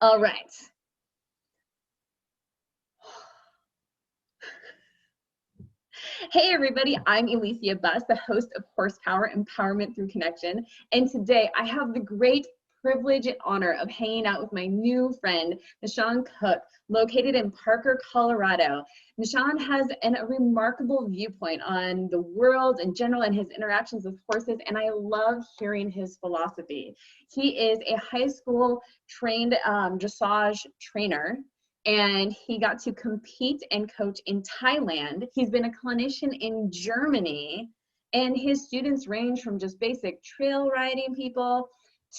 All right. Hey everybody, I'm Elysia Buss, the host of Horsepower Empowerment Through Connection. And today I have the great privilege and honor of hanging out with my new friend, Nahshon Cook, located in Parker, Colorado. Nahshon has a remarkable viewpoint on the world in general and his interactions with horses, and I love hearing his philosophy. He is a high school trained dressage trainer, and he got to compete and coach in Thailand. He's been a clinician in Germany, and his students range from just basic trail riding people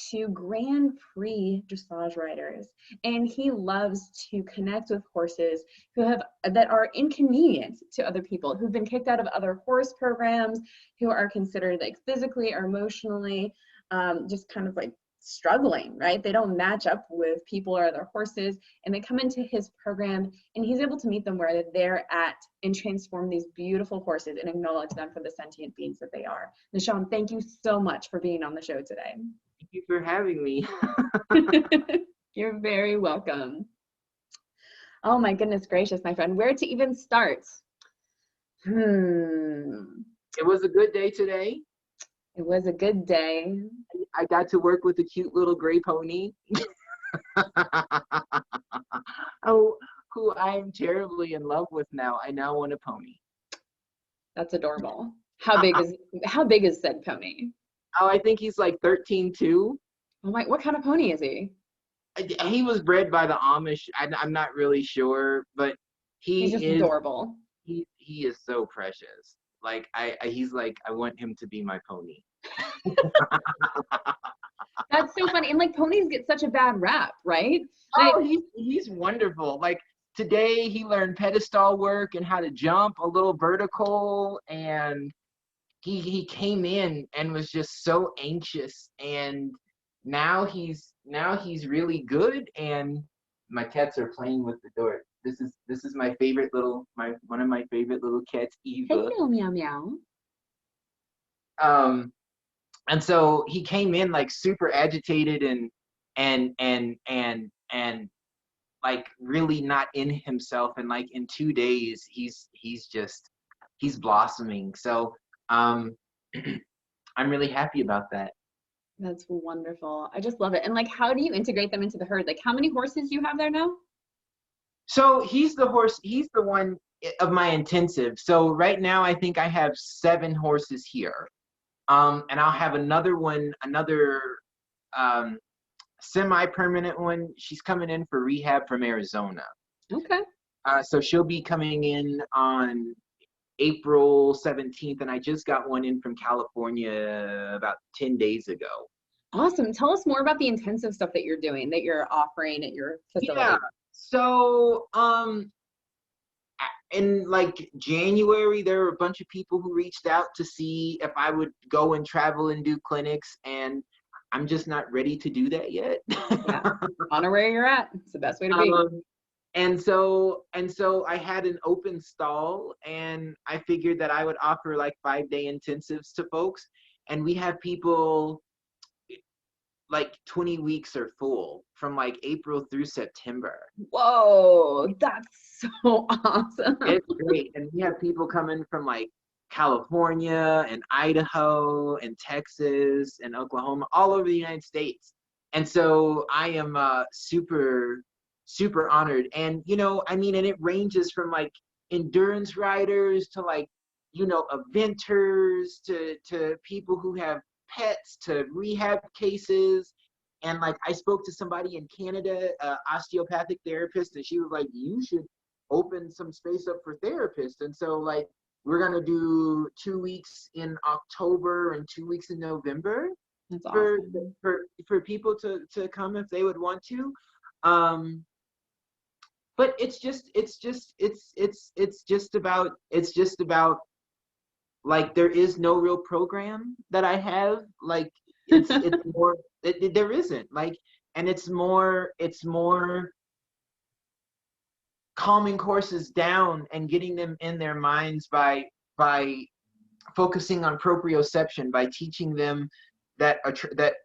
to Grand Prix dressage riders. And he loves to connect with horses that are inconvenient to other people, who've been kicked out of other horse programs, who are considered like physically or emotionally just kind of like struggling, right? They don't match up with people or other horses, and they come into his program and he's able to meet them where they're at and transform these beautiful horses and acknowledge them for the sentient beings that they are. Nahshon, thank you so much for being on the show today. Thank you for having me. You're very welcome. Oh my goodness gracious, my friend, where to even start? It was a good day today. It was a good day. I got to work with a cute little gray pony. Oh, who I am terribly in love with now. I now want a pony. That's adorable. How big is said pony? Oh, I think he's like 13 too. Oh my, what kind of pony is he? He was bred by the Amish. I'm not really sure, but he's just adorable. He is so precious. Like he's like, I want him to be my pony. That's so funny. And like ponies get such a bad rap, right? Oh, he's wonderful. Like today he learned pedestal work and how to jump a little vertical, and he came in and was just so anxious, and now he's really good. And my cats are playing with the door. This is my favorite little one of my favorite little cats, Eva. Hey, meow meow. And so he came in like super agitated and like really not in himself, and like in 2 days he's blossoming. So I'm really happy about that. That's wonderful. I just love it. And like, how do you integrate them into the herd? Like, how many horses do you have there now? So he's the one of my intensive. So right now I think I have 7 horses here. And I'll have another semi-permanent one. She's coming in for rehab from Arizona. Okay. So she'll be coming in on April 17th, and I just got one in from California about 10 days ago. Awesome. Tell us more about the intensive stuff that you're doing, that you're offering at your facility. Yeah. So, in like January, there were a bunch of people who reached out to see if I would go and travel and do clinics, and I'm just not ready to do that yet. Yeah. Honor where you're at. It's the best way to be. And so I had an open stall, and I figured that I would offer like 5-day intensives to folks, and we have people like 20 weeks are full from like April through September. Whoa, that's so awesome. It's great. And we have people coming from like California and Idaho and Texas and Oklahoma, all over the United States. And so I am super, super honored. And, you know, I mean, and it ranges from like endurance riders to like, you know, eventers to people who have pets to rehab cases. And like I spoke to somebody in Canada, osteopathic therapist, and she was like, you should open some space up for therapists. And so like we're gonna do 2 weeks in October and 2 weeks in November. That's awesome. for people to come if they would want to. But it's just about like there is no real program that I have. Like it's more there isn't like, and it's more calming horses down and getting them in their minds by focusing on proprioception, by teaching them that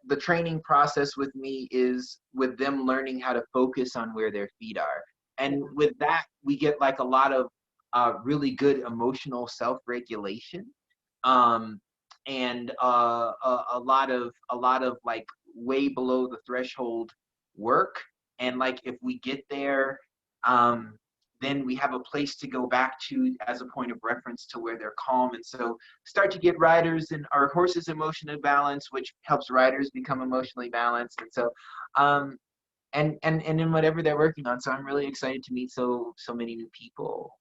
the training process with me is with them learning how to focus on where their feet are. And with that, we get like a lot of really good emotional self-regulation, and a lot of like way below the threshold work. And like if we get there, then we have a place to go back to as a point of reference to where they're calm. And so start to get riders and our horses emotionally balanced, which helps riders become emotionally balanced. And so and in whatever they're working on. So I'm really excited to meet so many new people.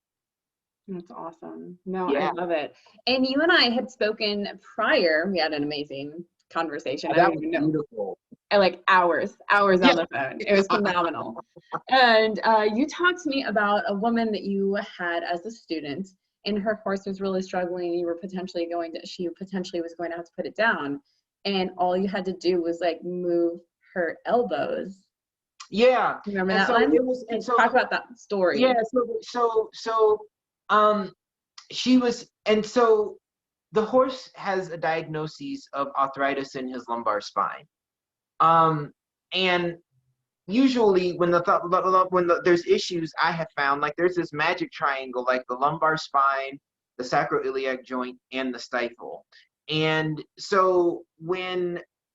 That's awesome. No, I Yeah. love it. And you and I had spoken prior. We had an amazing conversation. I That don't was even know. beautiful. Like hours on Yeah. the phone. It was phenomenal. And you talked to me about a woman that you had as a student, and her horse was really struggling. You were she potentially was going to have to put it down. And all you had to do was like move her elbows. Yeah. Remember And that so one? it was, and so Talk about that story. yeah, she was, and so the horse has a diagnosis of arthritis in his lumbar spine. And usually when there's issues, I have found like there's this magic triangle, like the lumbar spine, the sacroiliac joint, and the stifle. And so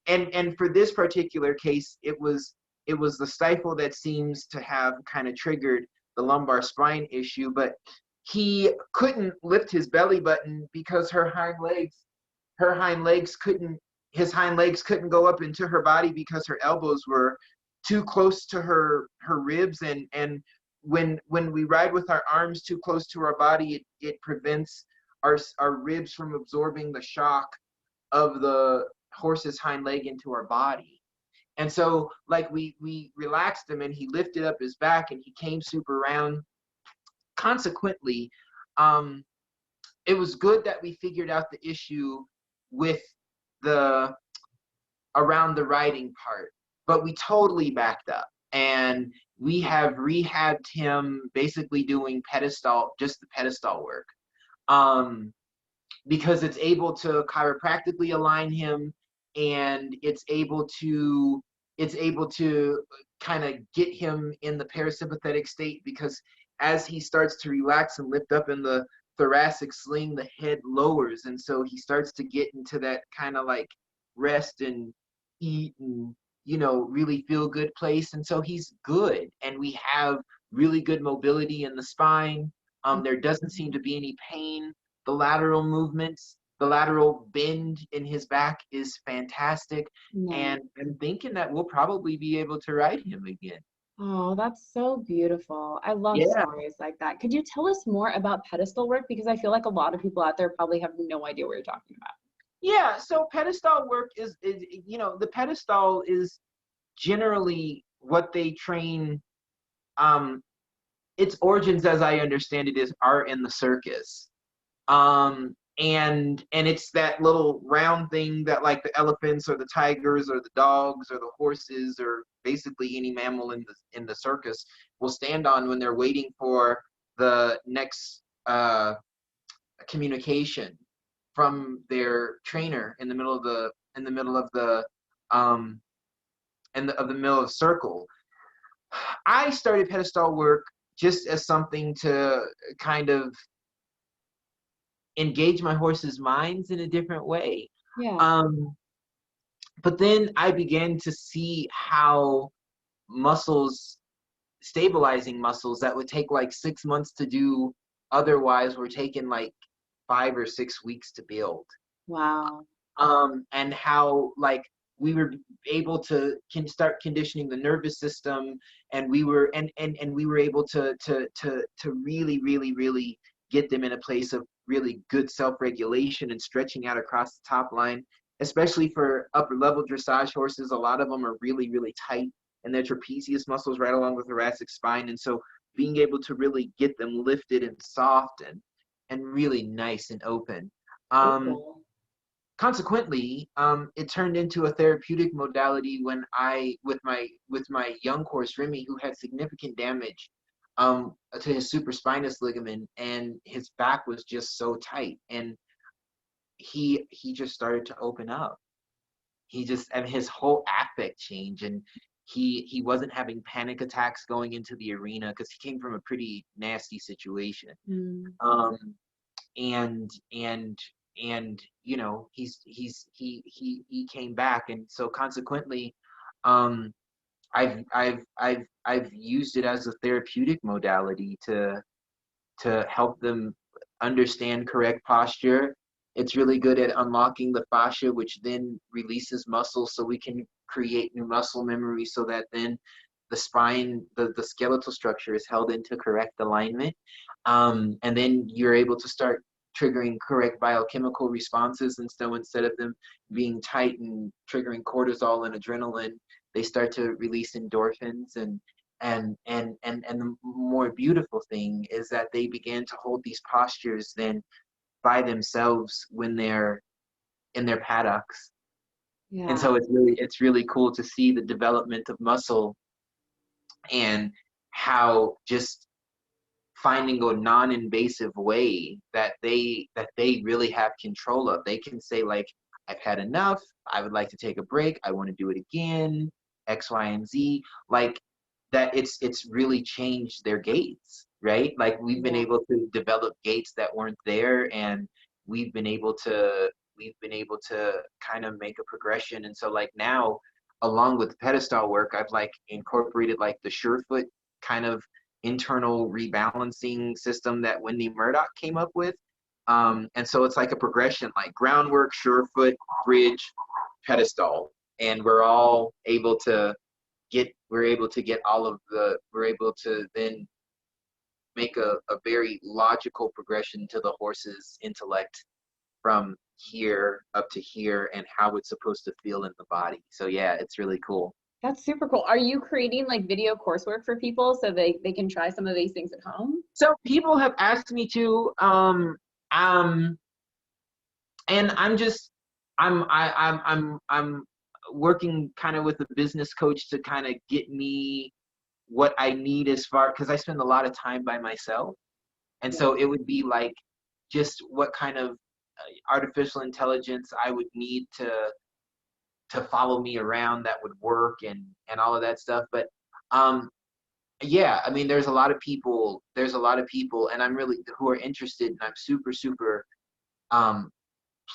and for this particular case, it was the stifle that seems to have kind of triggered the lumbar spine issue, but he couldn't lift his belly button because his hind legs couldn't go up into her body because her elbows were too close to her ribs. And when we ride with our arms too close to our body, it prevents our ribs from absorbing the shock of the horse's hind leg into our body. And so like we relaxed him and he lifted up his back and he came super round. Consequently, it was good that we figured out the issue with around the riding part, but we totally backed up and we have rehabbed him basically doing just the pedestal work, because it's able to chiropractically align him, and it's able to kind of get him in the parasympathetic state, because as he starts to relax and lift up in the thoracic sling, the head lowers, and so he starts to get into that kind of like rest and eat and really feel good place. And so he's good, and we have really good mobility in the spine. There doesn't seem to be any pain. The lateral movements, the lateral bend in his back is fantastic. And I'm thinking that we'll probably be able to ride him again. Oh, that's so beautiful. I love Yeah. stories like that. Could you tell us more about pedestal work? Because I feel like a lot of people out there probably have no idea what you're talking about. Yeah, so pedestal work is the pedestal is generally what they train. Its origins, as I understand it, are in the circus. And it's that little round thing that like the elephants or the tigers or the dogs or the horses or basically any mammal in the circus will stand on when they're waiting for the next communication from their trainer in the middle of the middle of the circle. I started pedestal work just as something to kind of engage my horses' minds in a different way. Yeah. But then I began to see how stabilizing muscles that would take like 6 months to do otherwise were taking like 5 or 6 weeks to build. Wow. And how like we were able to start conditioning the nervous system, and we were able to really get them in a place of really good self-regulation and stretching out across the top line, especially for upper level dressage horses. A lot of them are really tight and their trapezius muscles right along the thoracic spine, and so being able to really get them lifted and soft and really nice and open. Cool. Consequently, it turned into a therapeutic modality when with my young horse Remy, who had significant damage to his supraspinous ligament, and his back was just so tight, and he just started to open up. and his whole affect changed, and he wasn't having panic attacks going into the arena because he came from a pretty nasty situation. Mm. Um, and you know, he came back, and so consequently, um, I've used it as a therapeutic modality to help them understand correct posture. It's really good at unlocking the fascia, which then releases muscle, so we can create new muscle memory, so that then the spine, the skeletal structure is held into correct alignment. And then you're able to start triggering correct biochemical responses. And so instead of them being tight and triggering cortisol and adrenaline, they start to release endorphins. And the more beautiful thing is that they began to hold these postures then by themselves when they're in their paddocks. Yeah. And so it's really cool to see the development of muscle, and how just finding a non-invasive way that they really have control of. They can say, like, I've had enough, I would like to take a break, I want to do it again, X, Y, and Z. Like that, it's really changed their gaits, right? Like we've been able to develop gaits that weren't there, and we've been able to kind of make a progression. And so like now, along with pedestal work, I've like incorporated like the Surefoot kind of internal rebalancing system that Wendy Murdoch came up with. And so it's like a progression, like groundwork, Surefoot, bridge, pedestal. And we're able to get we're able to then make a very logical progression to the horse's intellect from here up to here, and how it's supposed to feel in the body. So yeah, it's really cool. That's super cool. Are you creating like video coursework for people so they can try some of these things at home? So people have asked me to, and I'm working kind of with a business coach to kind of get me what I need, as far, because I spend a lot of time by myself. And so it would be like just what kind of artificial intelligence I would need to follow me around that would work, and all of that stuff. But yeah, I mean, there's a lot of people, and I'm really, who are interested, and I'm super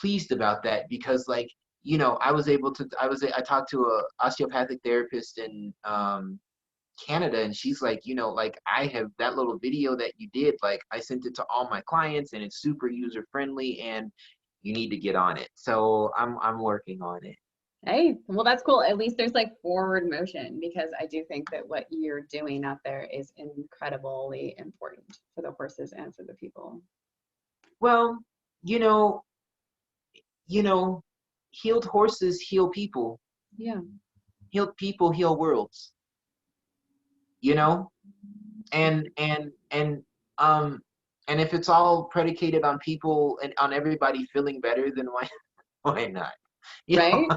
pleased about that, because like, you know, I talked to a osteopathic therapist in Canada, and she's like, you know, like, I have that little video that you did, like I sent it to all my clients, and it's super user friendly, and you need to get on it. So I'm working on it. Hey, well, that's cool. At least there's like forward motion, because I do think that what you're doing out there is incredibly important for the horses and for the people. Well, you know, healed horses heal people. Yeah. Healed people heal worlds. You know, and um and if it's all predicated on people and on everybody feeling better, then why not? You Right? know,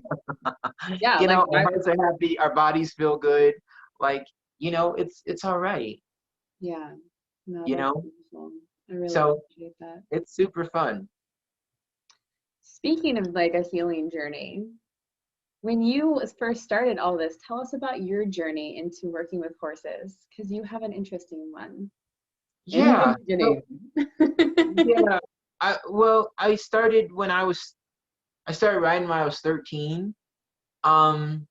Yeah, you like know, our hearts are happy, our bodies feel good. Like, you know, it's all right. yeah. No, You that's know, beautiful. I really so appreciate that. it's super fun. Speaking of like a healing journey, when you first started all this, tell us about your journey into working with horses, because you have an interesting one in Yeah. the beginning. Yeah. I started I started riding when I was 13. Um,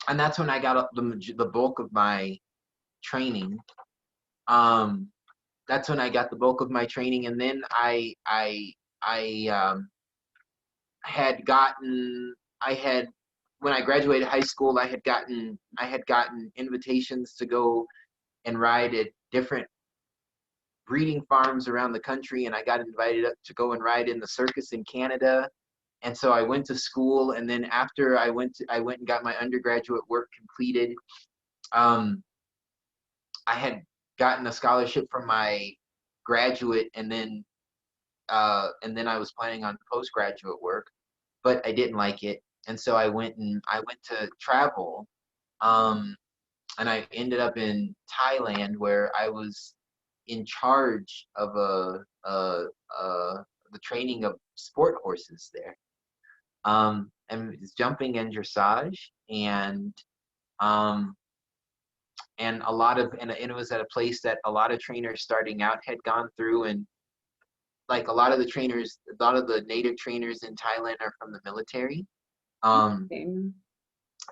and that's when I got up the bulk of my training. Um, that's when I got the bulk of my training, and then I had gotten I had when I graduated high school, I had gotten invitations to go and ride at different breeding farms around the country, and I got invited up to go and ride in the circus in Canada. And so I went to school, and then after I went and got my undergraduate work completed. I had gotten a scholarship from my graduate, and then I was planning on postgraduate work, but I didn't like it, and so I went to travel, um, and I ended up in Thailand, where I was in charge of the training of sport horses there. it's jumping and dressage, and a lot of, and it was at a place that a lot of trainers starting out had gone through, and like a lot of the native trainers in Thailand are from the military.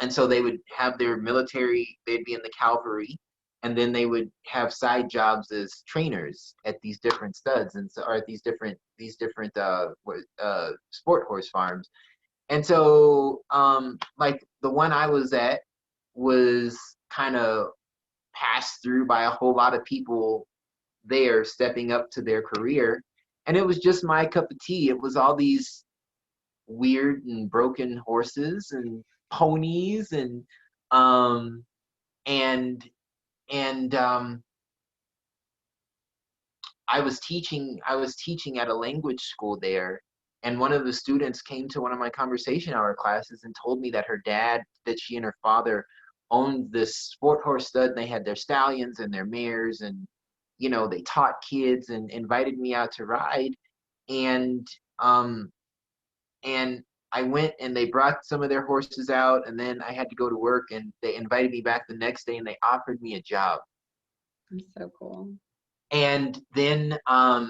And so they would have their military, they'd be in the cavalry, and then they would have side jobs as trainers at these different studs, and so, or at these different sport horse farms. And so like the one I was at was kind of passed through by a whole lot of people there stepping up to their career, and it was just my cup of tea. It was all these weird and broken horses and ponies, and and I was teaching at a language school there, and one of the students came to one of my conversation hour classes and told me that she and her father owned this sport horse stud, and they had their stallions and their mares, and they taught kids and invited me out to ride. And I went, and they brought some of their horses out, and then I had to go to work, and they invited me back the next day, and they offered me a job. That's so cool. And then I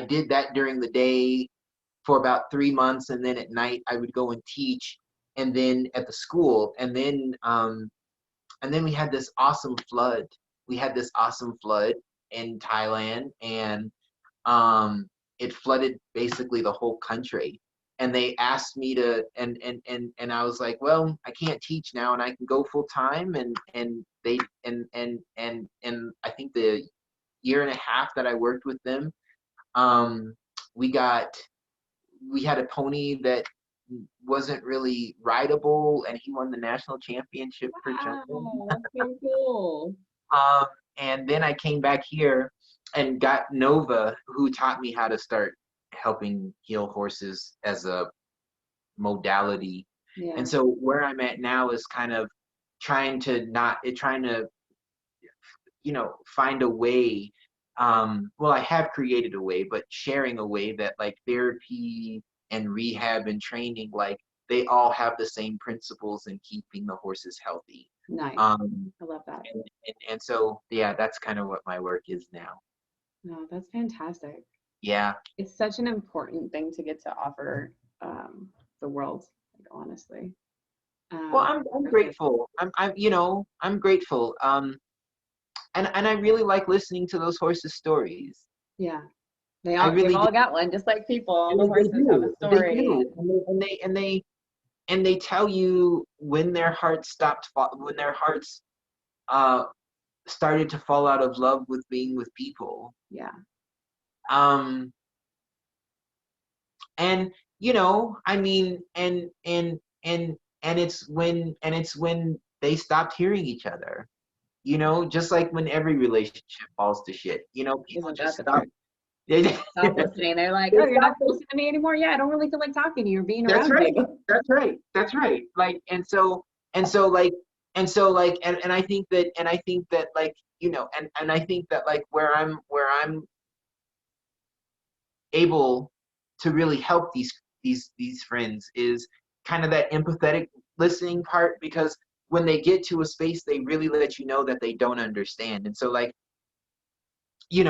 did that during the day for about 3 months, and then at night I would go and teach, and then at the school, and then we had this awesome flood. We had this awesome flood in Thailand, and it flooded basically the whole country. And they asked me to, and I was like, well, I can't teach now, and I can go full time. And I think the year and a half that I worked with them, we had a pony that wasn't really rideable, and he won the national championship for jumping. That's so cool. And then I came back here and got Nova, who taught me how to start helping heal horses as a modality. Yeah. And so where I'm at now is kind of trying to find a way. Well, I have created a way, but sharing a way that like therapy and rehab and training, like they all have the same principles in keeping the horses healthy. Nice. I love that. And so, yeah, that's kind of what my work is now. No, that's fantastic. Yeah. It's such an important thing to get to offer the world, like, honestly. Well, I'm grateful. I'm grateful. And I really like listening to those horses' stories. Yeah. They've all got one, just like people. All the horses have a story. They do. And they tell you when their hearts started to fall out of love with being with people. Yeah. And I mean, and it's when they stopped hearing each other, just like when every relationship falls to shit, people just stop. Stop listening. They're like, oh, you're not listening to me anymore. Yeah, I don't really feel like talking to you or being around you. That's right. Like, and I think that, like, and I think that like where I'm able to really help these friends is kind of that empathetic listening part, because when they get to a space, they really let you know that they don't understand. And so like, I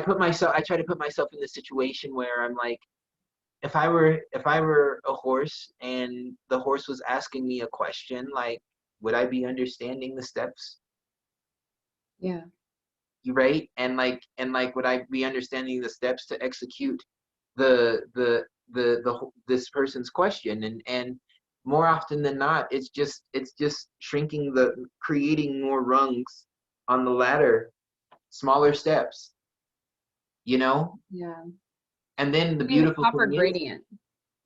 try to put myself in the situation where I'm like, if I were a horse and the horse was asking me a question, like, would I be understanding the steps? Yeah. Right? And like, would I be understanding the steps to execute this person's question? And more often than not, it's just creating more rungs on the ladder, smaller steps, Yeah. And then the beautiful proper gradient.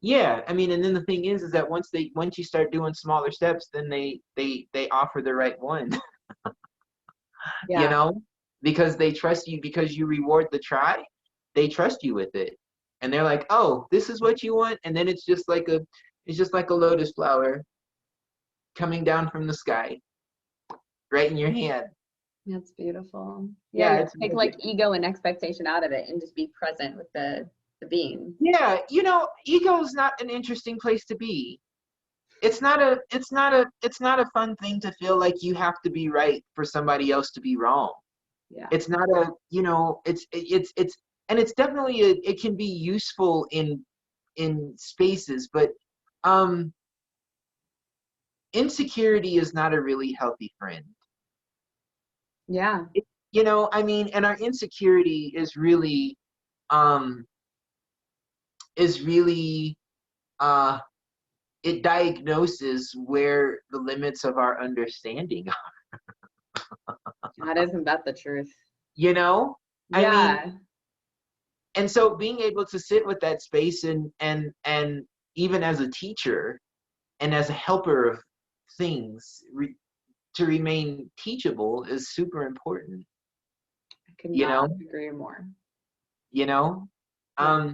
Yeah, I mean, and then the thing is that once you start doing smaller steps, then they offer the right one. Yeah. Because they trust you, because you reward the try, they trust you with it, and they're like, oh, this is what you want, and then it's just like a lotus flower coming down from the sky, right in your hand. That's beautiful. Yeah, take like ego and expectation out of it and just be present with the being. Yeah, ego is not an interesting place to be. It's not a fun thing to feel like you have to be right for somebody else to be wrong. Yeah. It's not a, it's and it's definitely it can be useful in spaces, but insecurity is not a really healthy friend. Yeah. I mean, and our insecurity um is really it diagnoses where the limits of our understanding are. God, isn't that the truth? I mean, Yeah. and so being able to sit with that space and even as a teacher and as a helper of things to remain teachable is super important. I could you not know agree more. you know Yeah.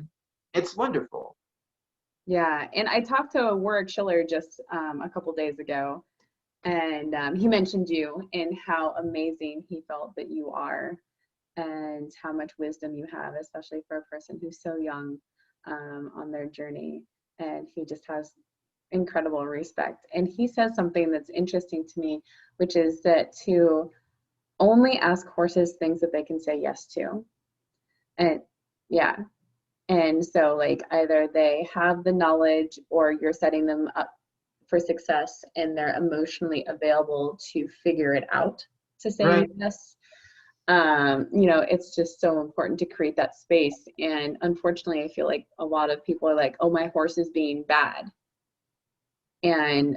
it's wonderful. Yeah. And I talked to Warwick Schiller just a couple days ago, and he mentioned you and how amazing he felt that you are and how much wisdom you have, especially for a person who's so young on their journey. And he just has incredible respect. And he says something that's interesting to me, which is that to only ask horses things that they can say yes to. And yeah. And so, like, either they have the knowledge or you're setting them up for success and they're emotionally available to figure it out to say Right. yes. It's just so important to create that space. And unfortunately, I feel like a lot of people are like, oh, my horse is being bad. And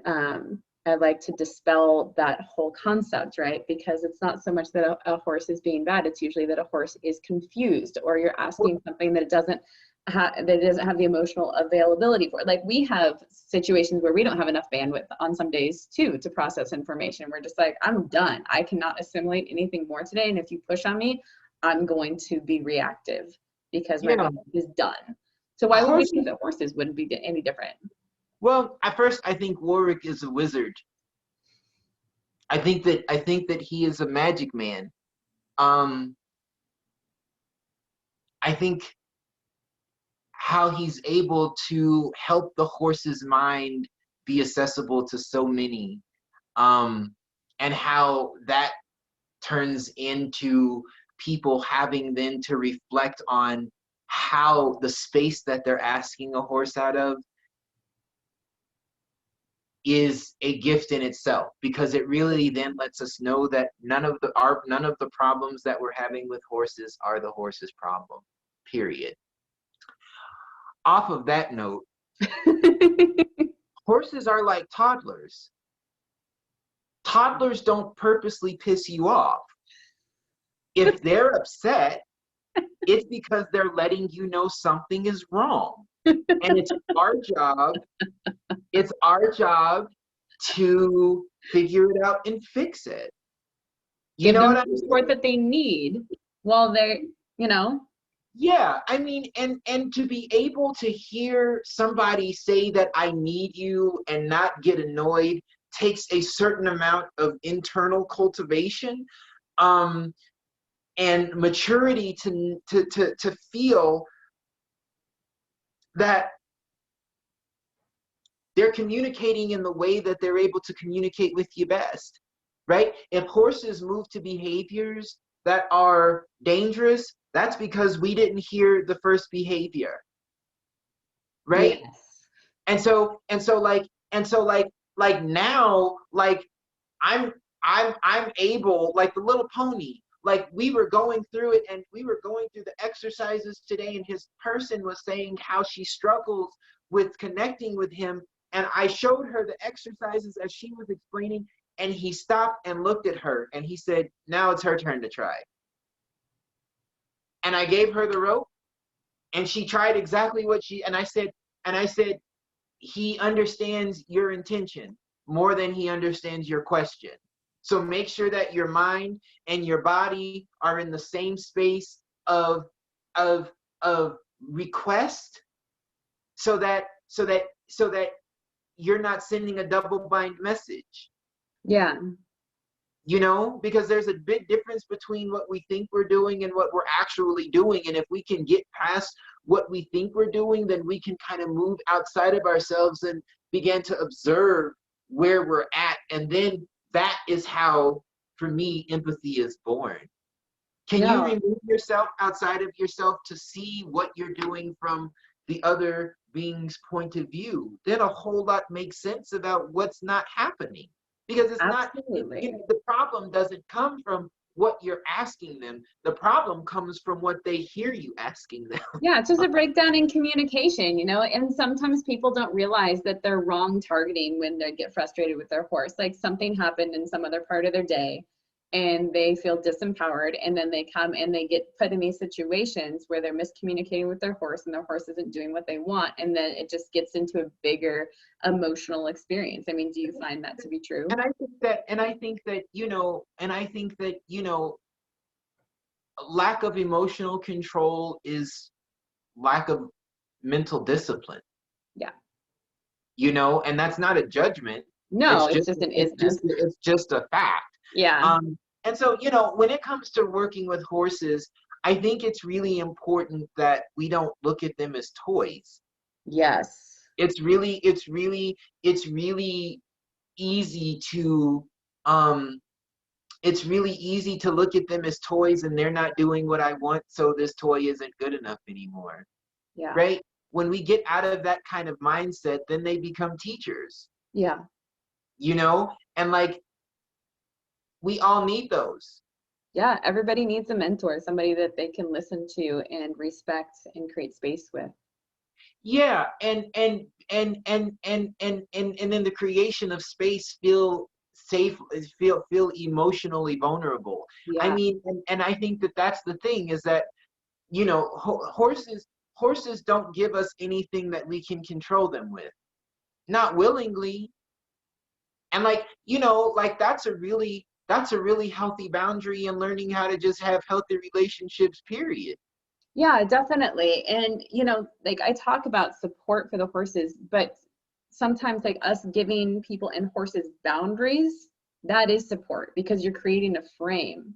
I'd like to dispel that whole concept, right? Because it's not so much that a horse is being bad, it's usually that a horse is confused, or you're asking something that it doesn't have the emotional availability for. Like, we have situations where we don't have enough bandwidth on some days too to process information. We're just like, I'm done. I cannot assimilate anything more today. And if you push on me, I'm going to be reactive because my body is done. So why would we think that horses wouldn't be any different? Well, at first I think Warwick is a wizard. I think that he is a magic man. I think how he's able to help the horse's mind be accessible to so many, and how that turns into people having then to reflect on how the space that they're asking a horse out of is a gift in itself, because it really then lets us know that none of the problems that we're having with horses are the horse's problem, period. Off of that note, horses are like toddlers. Toddlers don't purposely piss you off. If they're upset, it's because they're letting you know something is wrong. And it's our job to figure it out and fix it. Give them the support that they need while they're, Yeah, I mean, and to be able to hear somebody say that I need you and not get annoyed takes a certain amount of internal cultivation, and maturity to feel that they're communicating in the way that they're able to communicate with you best, right? If horses move to behaviors that are dangerous, that's because we didn't hear the first behavior, right? Yes. And so now, like I'm able, like the little pony, like we were going through it and we were going through the exercises today, and his person was saying how she struggles with connecting with him, and I showed her the exercises as she was explaining, and he stopped and looked at her and he said, now it's her turn to try. And I gave her the rope and she tried exactly what and I said, he understands your intention more than he understands your question. So make sure that your mind and your body are in the same space of request, so that you're not sending a double bind message. Yeah. you know, because there's a big difference between what we think we're doing and what we're actually doing. And if we can get past what we think we're doing, then we can kind of move outside of ourselves and begin to observe where we're at. And then that is how, for me, empathy is born. Can you No, remove yourself outside of yourself to see what you're doing from the other being's point of view? Then a whole lot makes sense about what's not happening. Because it's not, absolutely. the problem doesn't come from what you're asking them. The problem comes from what they hear you asking them. Yeah, it's just a breakdown in communication, you know, and sometimes people don't realize that they're wrong targeting when they get frustrated with their horse. Like something happened in some other part of their day and they feel disempowered, and then they come and they get put in these situations where they're miscommunicating with their horse and their horse isn't doing what they want, and then it just gets into a bigger emotional experience. I mean, do you find that to be true? And I think that, you know, lack of emotional control is lack of mental discipline. Yeah. You know, and that's not a judgment. No, it's just an isness. It's just a fact. Yeah. And so, you know, when it comes to working with horses, I think it's really important that we don't look at them as toys. Yes. It's really easy to look at them as toys, and they're not doing what I want, so this toy isn't good enough anymore. Yeah. Right? When we get out of that kind of mindset, then they become teachers. Yeah. You know, and like, we all need those. Yeah, everybody needs a mentor, somebody that they can listen to and respect and create space with. Yeah, and in the creation of space, feel safe, feel emotionally vulnerable. I Yeah. mean, and I think that that's the thing, is that, you know, horses don't give us anything that we can control them with, not willingly. And like, you know, like that's a really healthy boundary, and learning how to just have healthy relationships, period. Yeah, definitely. And, you know, like I talk about support for the horses, but sometimes like us giving people and horses boundaries, that is support because you're creating a frame.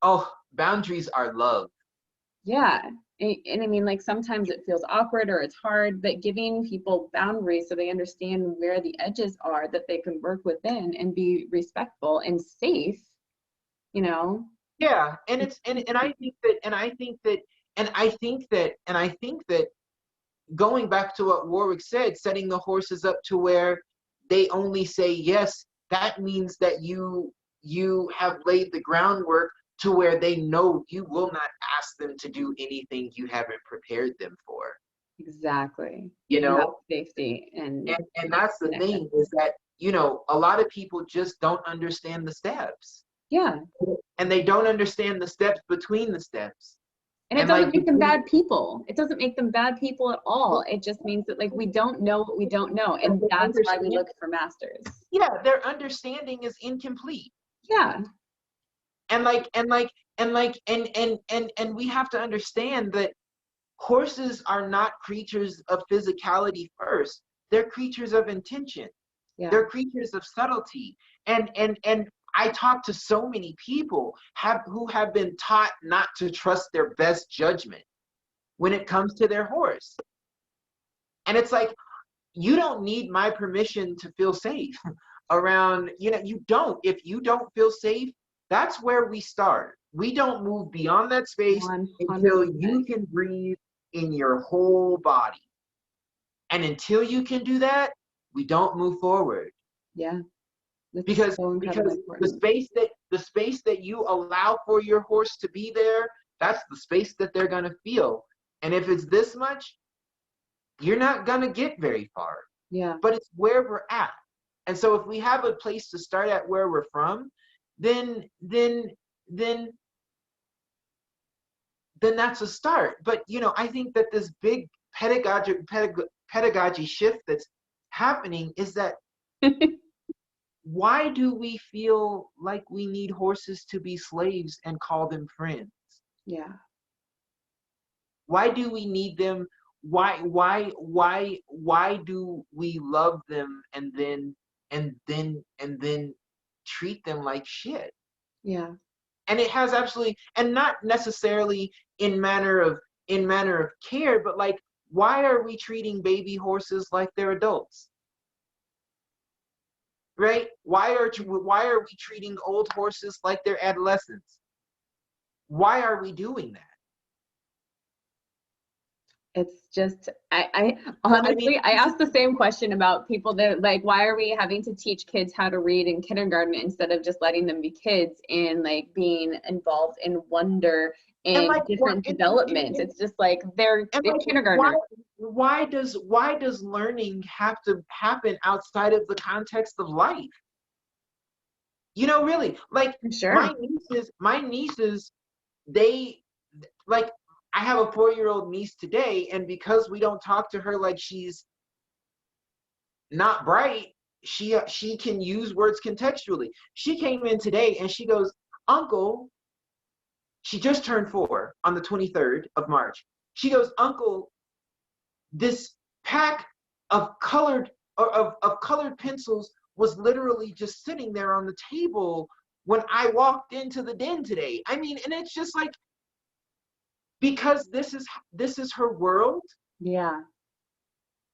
Oh, boundaries are love. Yeah. And I mean, like sometimes it feels awkward or it's hard, but giving people boundaries so they understand where the edges are that they can work within and be respectful and safe, you know? Yeah, and I think that going back to what Warwick said, setting the horses up to where they only say yes, that means that you have laid the groundwork to where they know you will not ask them to do anything you haven't prepared them for. Exactly. You You have know, safety and and that's the thing, is that, you know, a lot of people just don't understand the steps. yeah. And they don't understand the steps between the steps. And it And like, doesn't make them bad people. It doesn't make them bad people at all. It just means that like we don't know what we don't know. And that's why we look for masters. yeah, their understanding is incomplete. Yeah. And we have to understand that horses are not creatures of physicality first. They're creatures of intention. Yeah. They're creatures of subtlety. And I talk to so many people who have been taught not to trust their best judgment when it comes to their horse. And it's like, you don't need my permission to feel safe around, you know, you don't. If you don't feel safe, that's where we start. We don't move beyond that space 100%. until you can breathe in your whole body. And until you can do that, we don't move forward. Yeah. That's Because so incredibly important. the space that you allow for your horse to be there, that's the space that they're gonna feel. And if it's this much, you're not gonna get very far. Yeah. But it's where we're at. And so if we have a place to start at where we're from, then that's a start. But you know, I think that this big pedagogy shift that's happening is that why do we feel like we need horses to be slaves and call them friends? Yeah. Why do we need them? Why do we love them and then treat them like shit? Yeah. And it has absolutely, and not necessarily in manner of care, but like, why are we treating baby horses like they're adults? Right? Why are we treating old horses like they're adolescents? Why are we doing that? It's just, I I mean, honestly, I asked the same question about people that like, why are we having to teach kids how to read in kindergarten instead of just letting them be kids and like being involved in wonder and and like what different development? It's just like they're and like kindergartners. why does learning have to happen outside of the context of life? Really, like For my sure. nieces, they like, I have a 4-year-old niece today, and because we don't talk to her like she's not bright, she can use words contextually. She came in today and she goes, "Uncle," she just turned 4 on the 23rd of March. She goes, "Uncle, this pack of colored pencils was literally just sitting there on the table when I walked into the den today." I mean, and it's just like, because this is her world. Yeah.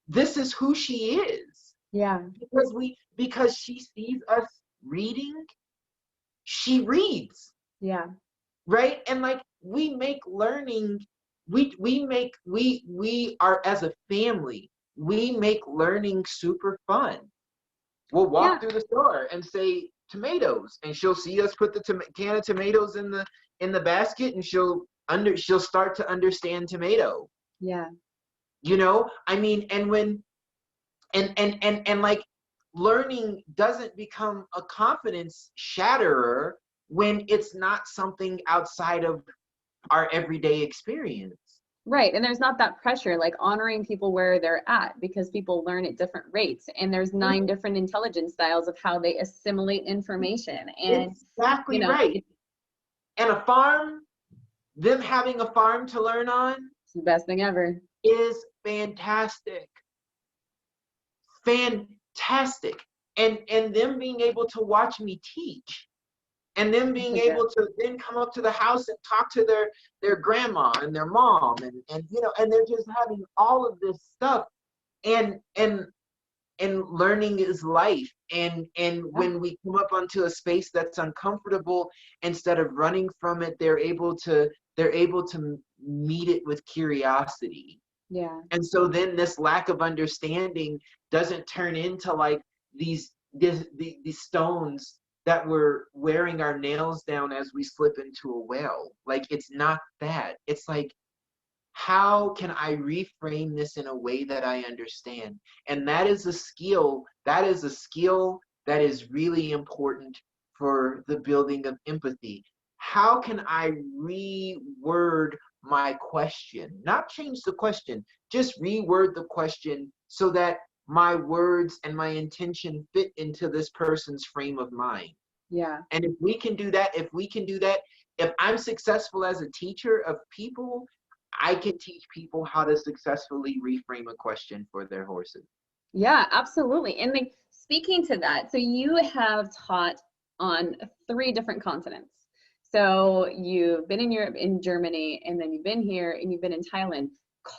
This is who she is. Yeah. Because she sees us reading, she reads, Yeah. right? And like, we make learning, we are, as a family, we make learning super fun. We'll Yeah. walk through the store and say tomatoes, and she'll see us put the can of tomatoes in the basket, and she'll start to understand tomato. Yeah. I mean, and when and like, learning doesn't become a confidence shatterer when it's not something outside of our everyday experience. Right. And there's not that pressure, like honoring people where they're at because people learn at different rates. And there's 9 different intelligence styles of how they assimilate information. And, Exactly right. it's And them having a farm to learn on the best thing ever. is fantastic. Fantastic. And them being able to watch me teach, and them being Like that. able to then come up to the house and talk to their grandma and their mom, and they're just having all of this stuff, and learning is life. And Yeah. when we come up onto a space that's uncomfortable, instead of running from it, they're able to meet it with curiosity. Yeah. And so then this lack of understanding doesn't turn into like these stones that we're wearing our nails down as we slip into a well. Like, it's not that. It's like, how can I reframe this in a way that I understand? And that is a skill. That is a skill that is really important for the building of empathy. How can I reword my question? Not change the question, just reword the question so that my words and my intention fit into this person's frame of mind. Yeah. And if we can do that, if I'm successful as a teacher of people, I can teach people how to successfully reframe a question for their horses. Yeah, absolutely. And like speaking to that, so you have taught on 3 different continents. So you've been in Europe, in Germany, and then you've been here and you've been in Thailand.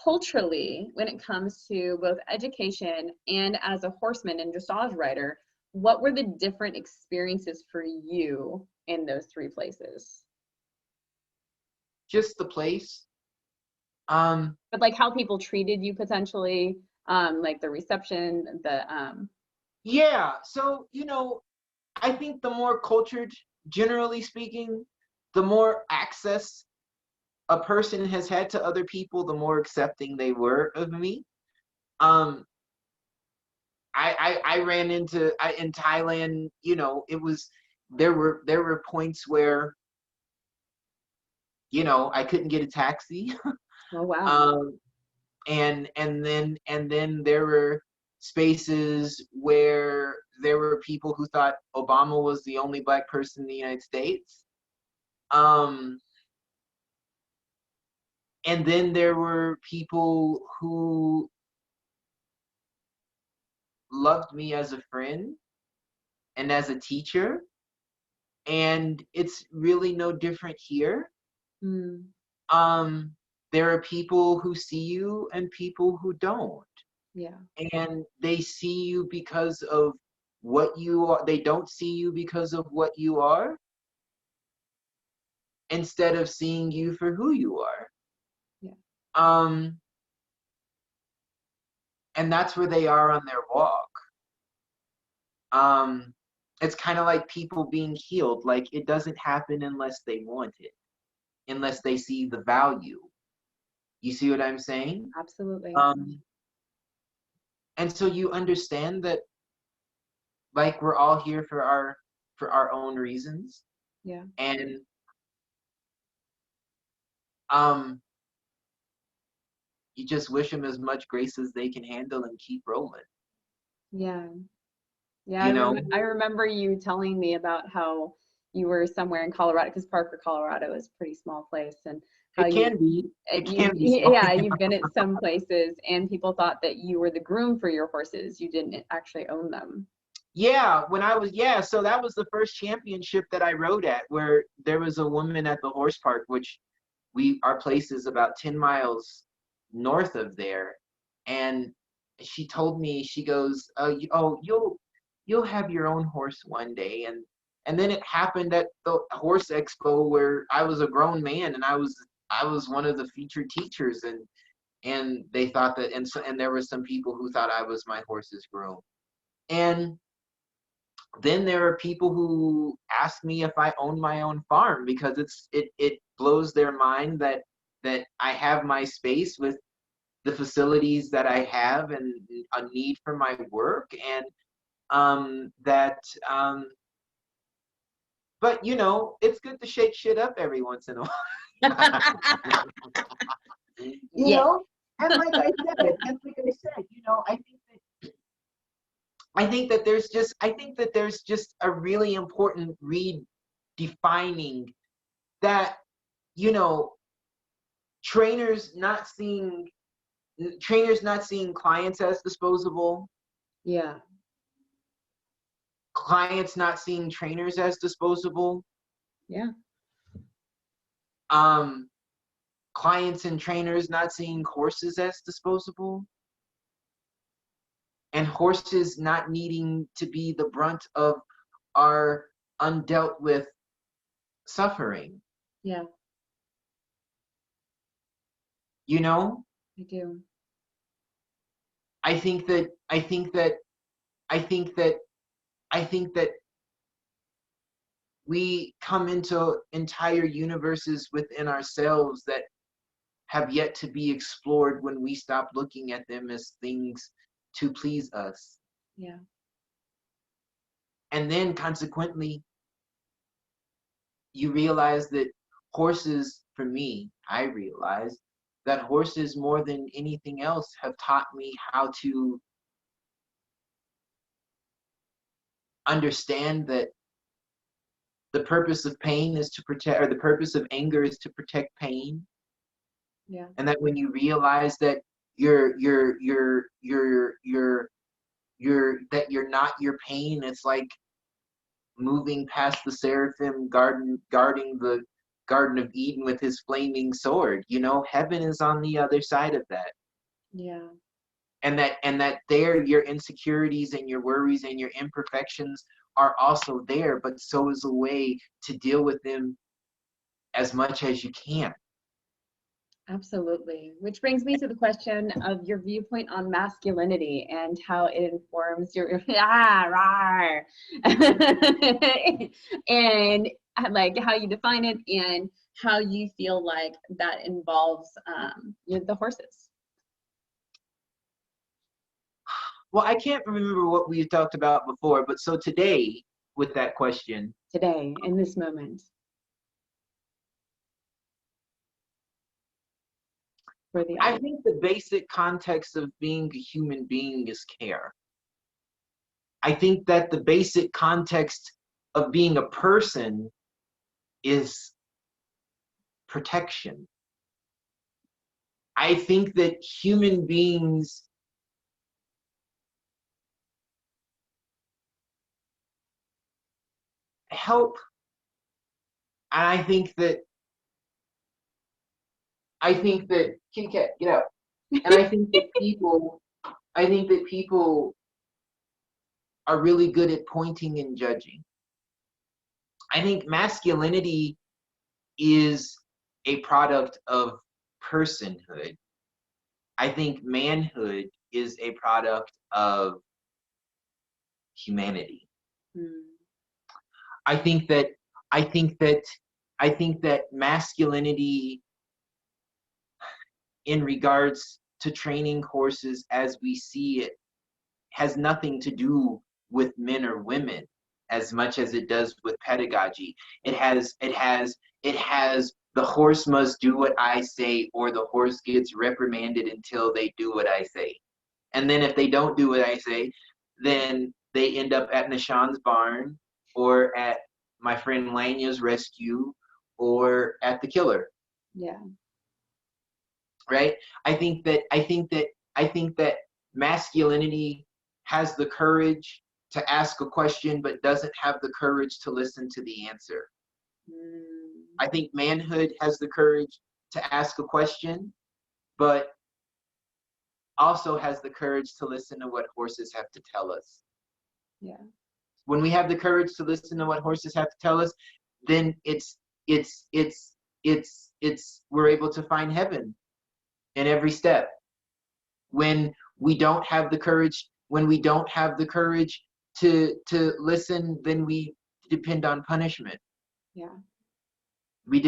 Culturally, when it comes to both education and as a horseman and dressage rider, what were the different experiences for you in those 3 places? Just the place. Um, But like how people treated you potentially, like the reception, the yeah. So, I think the more cultured, generally speaking, the more access a person has had to other people, the more accepting they were of me. Um, I ran into in Thailand. It was there were points where I couldn't get a taxi. oh wow. um, and then there were spaces where there were people who thought Obama was the only black person in the United States. Um, and then there were people who loved me as a friend and as a teacher. And it's really no different here. Mm. There are people who see you and people who don't. Yeah. And they see you because of what you are. They don't see you because of what you are, instead of seeing you for who you are. Yeah. And that's where they are on their walk. It's kind of like people being healed. Like, it doesn't happen unless they want it, unless they see the value. You see what I'm saying? Absolutely. And so you understand that, like, we're all here for our own reasons. Yeah. And you just wish them as much grace as they can handle and keep rolling. Yeah. Yeah, You know, I remember you telling me about how you were somewhere in Colorado, because Parker, Colorado is a pretty small place, and how it can be. It you've can be small. yeah, you've been at some places and people thought that you were the groom for your horses. You didn't actually own them. Yeah, so that was the first championship that I rode at, where there was a woman at the horse park, which our place is about 10 miles north of there. And she told me, she goes, you'll have your own horse one day. And then it happened at the horse expo, where I was a grown man and I was one of the featured teachers, and they thought that, and there were some people who thought I was my horse's groom. And then there are people who ask me if I own my own farm, because it blows their mind that I have my space with the facilities that I have and a need for my work, and but it's good to shake shit up every once in a while. Yeah. And like I said, I think that there's just a really important redefining that, trainers not seeing clients as disposable, Yeah. clients not seeing trainers as disposable, Yeah. clients and trainers not seeing horses as disposable, and horses not needing to be the brunt of our undealt with suffering. Yeah. You know, I do. I think that I think that I think that I think that we come into entire universes within ourselves that have yet to be explored when we stop looking at them as things to please us. Yeah. And then consequently, you realize that I realize that horses, more than anything else, have taught me how to understand that the purpose of pain is to protect, or the purpose of anger is to protect pain. Yeah. And that when you realize that you're that you're not your pain, it's like moving past the seraphim guarding the Garden of Eden with his flaming sword. Heaven is on the other side of that. Yeah. And that there, your insecurities and your worries and your imperfections are also there, but so is a way to deal with them as much as you can. Absolutely. Which brings me to the question of your viewpoint on masculinity and how it informs your and like how you define it and how you feel like that involves the horses. Well, I can't remember what we talked about before, but so today, with that question. Today, in this moment. I think the basic context of being a human being is care. I think that the basic context of being a person is protection. I think that human beings help And I think that kitty cat, get out. And I think that people are really good at pointing and judging. I think masculinity is a product of personhood. I think manhood is a product of humanity. Mm. I think that I think that I think that masculinity in regards to training horses as we see it has nothing to do with men or women as much as it does with pedagogy. It has the horse must do what I say, or the horse gets reprimanded until they do what I say. And then if they don't do what I say, then they end up at Nahshon's barn, or at my friend Lanya's rescue, or at the killer. Yeah. Right? I think that masculinity has the courage to ask a question but doesn't have the courage to listen to the answer. Mm. I think manhood has the courage to ask a question but also has the courage to listen to what horses have to tell us. Yeah. When we have the courage to listen to what horses have to tell us, then it's we're able to find heaven in every step. When we don't have the courage, to listen, then we depend on punishment. Yeah. We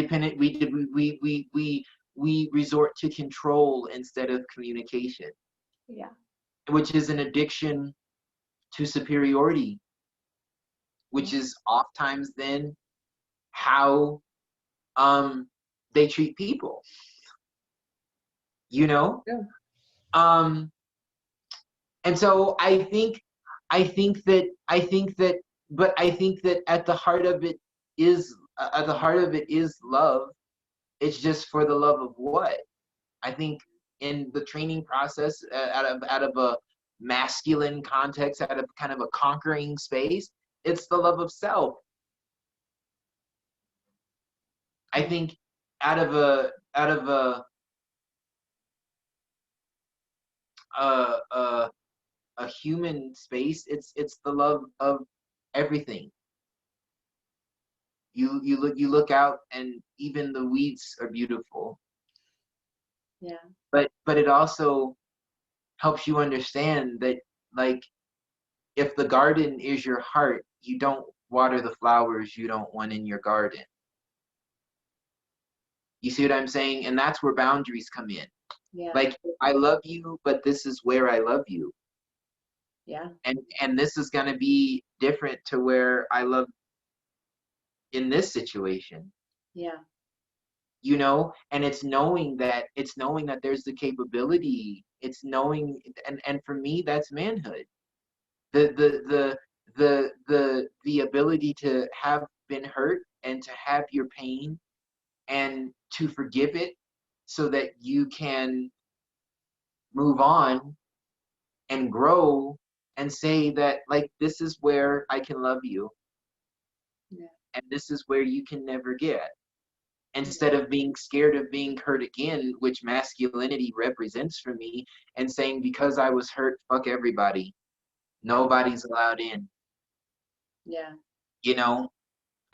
resort to control instead of communication, Yeah. which is an addiction to superiority, which Yeah. is oftentimes then how they treat people, you know? Yeah. Um and so I think that at the heart of it is love. It's just for the love of what? I think in the training process, out of a masculine context, out of kind of a conquering space, it's the love of self. I think out of a human space, it's the love of everything. You look out and even the weeds are beautiful. Yeah. But it also helps you understand that, like, if the garden is your heart, you don't water the flowers you don't want in your garden. You see what I'm saying? And that's where boundaries come in. Yeah. Like, I love you, but this is where I love you. Yeah. And this is going to be different to where I love in this situation. Yeah. And it's knowing that there's the capability. It's knowing, and for me, that's manhood. The ability to have been hurt and to have your pain and to forgive it so that you can move on and grow and say that, like, this is where I can love you Yeah. and this is where you can never get, instead of being scared of being hurt again, which masculinity represents for me, and saying, because I was hurt, fuck everybody, nobody's allowed in. Yeah. you know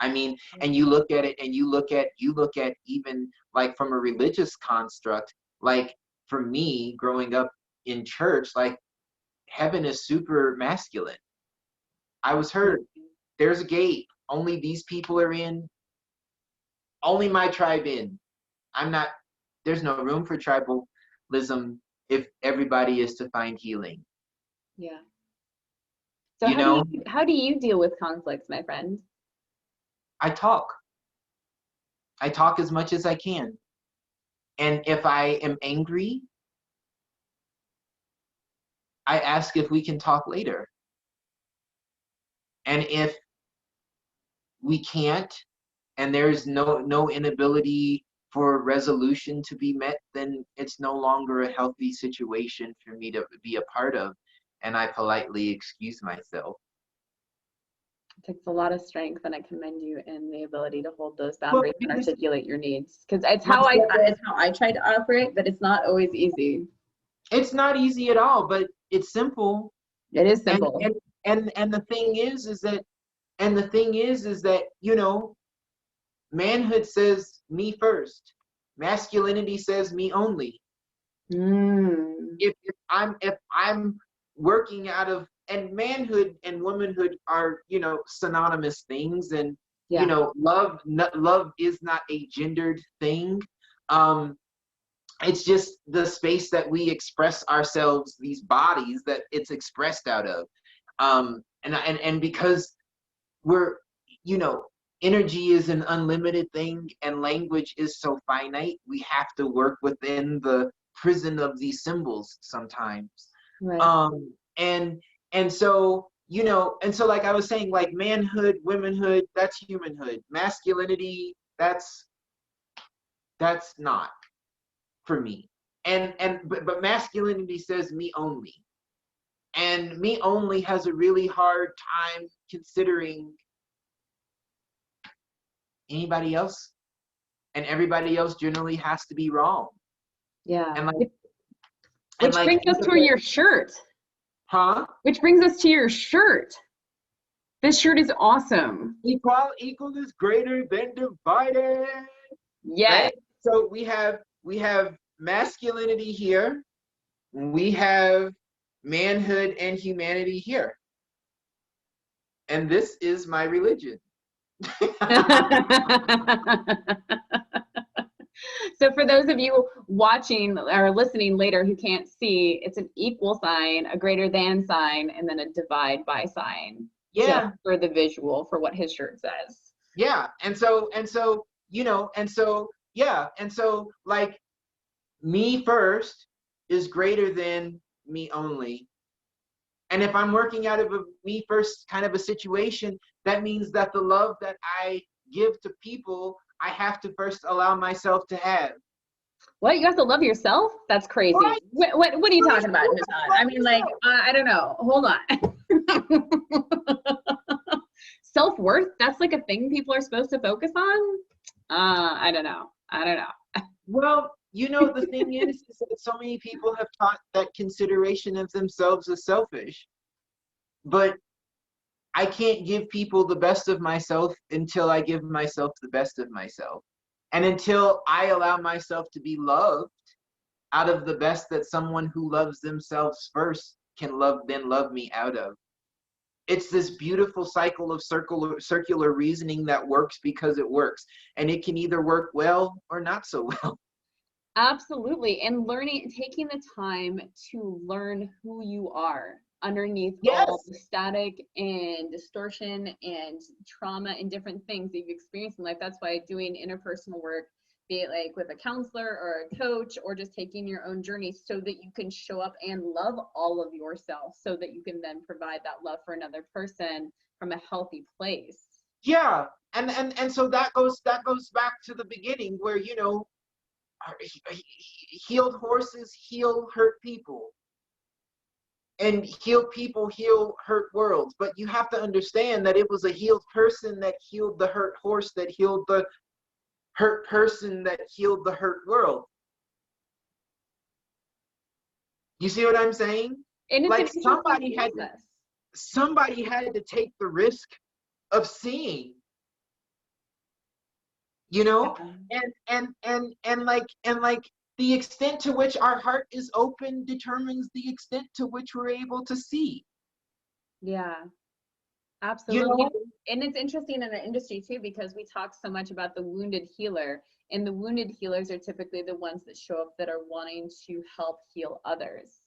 I mean, and you look at it, and you look at even, like, from a religious construct, like, for me growing up in church, like, heaven is super masculine. I was hurt. There's a gate. Only these people are in. Only my tribe in. I'm not. There's no room for tribalism if everybody is to find healing. Yeah. So You know, how do you deal with conflicts, my friend? I talk. I talk as much as I can. And if I am angry, I ask if we can talk later. And if we can't, and there's no inability for resolution to be met, then it's no longer a healthy situation for me to be a part of, and I politely excuse myself. It takes a lot of strength, and I commend you in the ability to hold those Well, boundaries and articulate your needs, because it's my how stepdad, it's how I try to operate, but it's not always easy. it's not easy at all, but it's simple. It is And simple. and the thing is that you know, manhood says me first. Masculinity says me only. Mm, If I'm working out of, and manhood and womanhood are, you know, synonymous things, and you yeah. know, love is not a gendered thing. Um, it's just the space that we express ourselves, these bodies that it's expressed out of. And because we're, you know, energy is an unlimited thing and language is so finite, we have to work within the prison of these symbols sometimes. Right. And so, you know, and so, like I was saying, like manhood, womanhood, that's humanhood. Masculinity, that's not for me. But masculinity says me only. And me only has a really hard time considering anybody else, and everybody else generally has to be wrong. Yeah. And like, and Which like, brings us to your shirt. huh? Which brings us to your shirt. This shirt is awesome. Equal is greater than divided, Yes. right? So we have masculinity here, we have manhood and humanity here, and this is my religion. So for those of you watching or listening later who can't see, it's an equal sign, a greater than sign, and then a divide by sign. Just Yeah, for the visual for what his shirt says. yeah. And so you know, and so yeah, and so like, me first is greater than me only. And if I'm working out of a me first kind of a situation, that means that the love that I give to people, I have to first allow myself to have. What, you have to love yourself? That's crazy. Right? What are you talking about, Nahshon? I mean, like, I don't know. Hold on. Self-worth, that's like a thing people are supposed to focus on? I don't know. I don't know. Well, you know, the thing is that so many people have taught that consideration of themselves is selfish. But I can't give people the best of myself until I give myself the best of myself. And until I allow myself to be loved out of the best that someone who loves themselves first can love me out of. It's this beautiful cycle of circular reasoning that works because it works. And it can either work well or not so well. Absolutely. And learning, taking the time to learn who you are underneath all Yes. the static and distortion and trauma and different things that you've experienced in life. That's why doing interpersonal work, be it like with a counselor or a coach, or just taking your own journey so that you can show up and love all of yourself so that you can then provide that love for another person from a healthy place. Yeah. And so that goes back to the beginning where, you know, healed horses heal hurt people, and healed people heal hurt worlds. But you have to understand that it was a healed person that healed the hurt horse, that healed the hurt person, that healed the hurt world. You see what I'm saying? And it's an Like, interesting process. somebody had to take the risk of seeing, you know. Yeah. And the extent to which our heart is open determines the extent to which we're able to see, Yeah. you Absolutely. know. And it's interesting in the industry too, because we talk so much about the wounded healer, and the wounded healers are typically the ones that show up that are wanting to help heal others.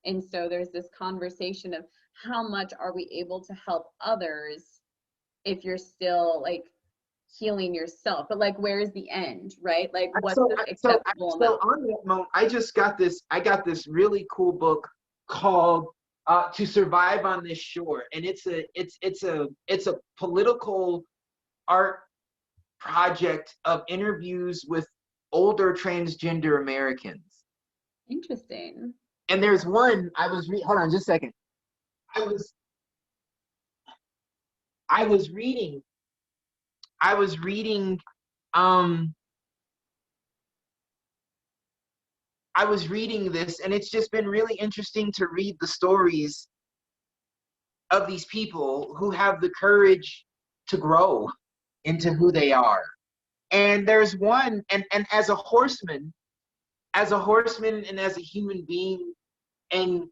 And so there's this conversation of how much are we able to help others if you're still like healing yourself, but like, where's the end, right? Like, what's the acceptable amount? On that moment, I got this really cool book called To Survive on This Shore. And it's a political art project of interviews with older transgender Americans. Interesting. And there's one hold on just a second. I was I was reading, I was reading, um, I was reading this, and it's just been really interesting to read the stories of these people who have the courage to grow into who they are. And there's one, and as a horseman and as a human being, and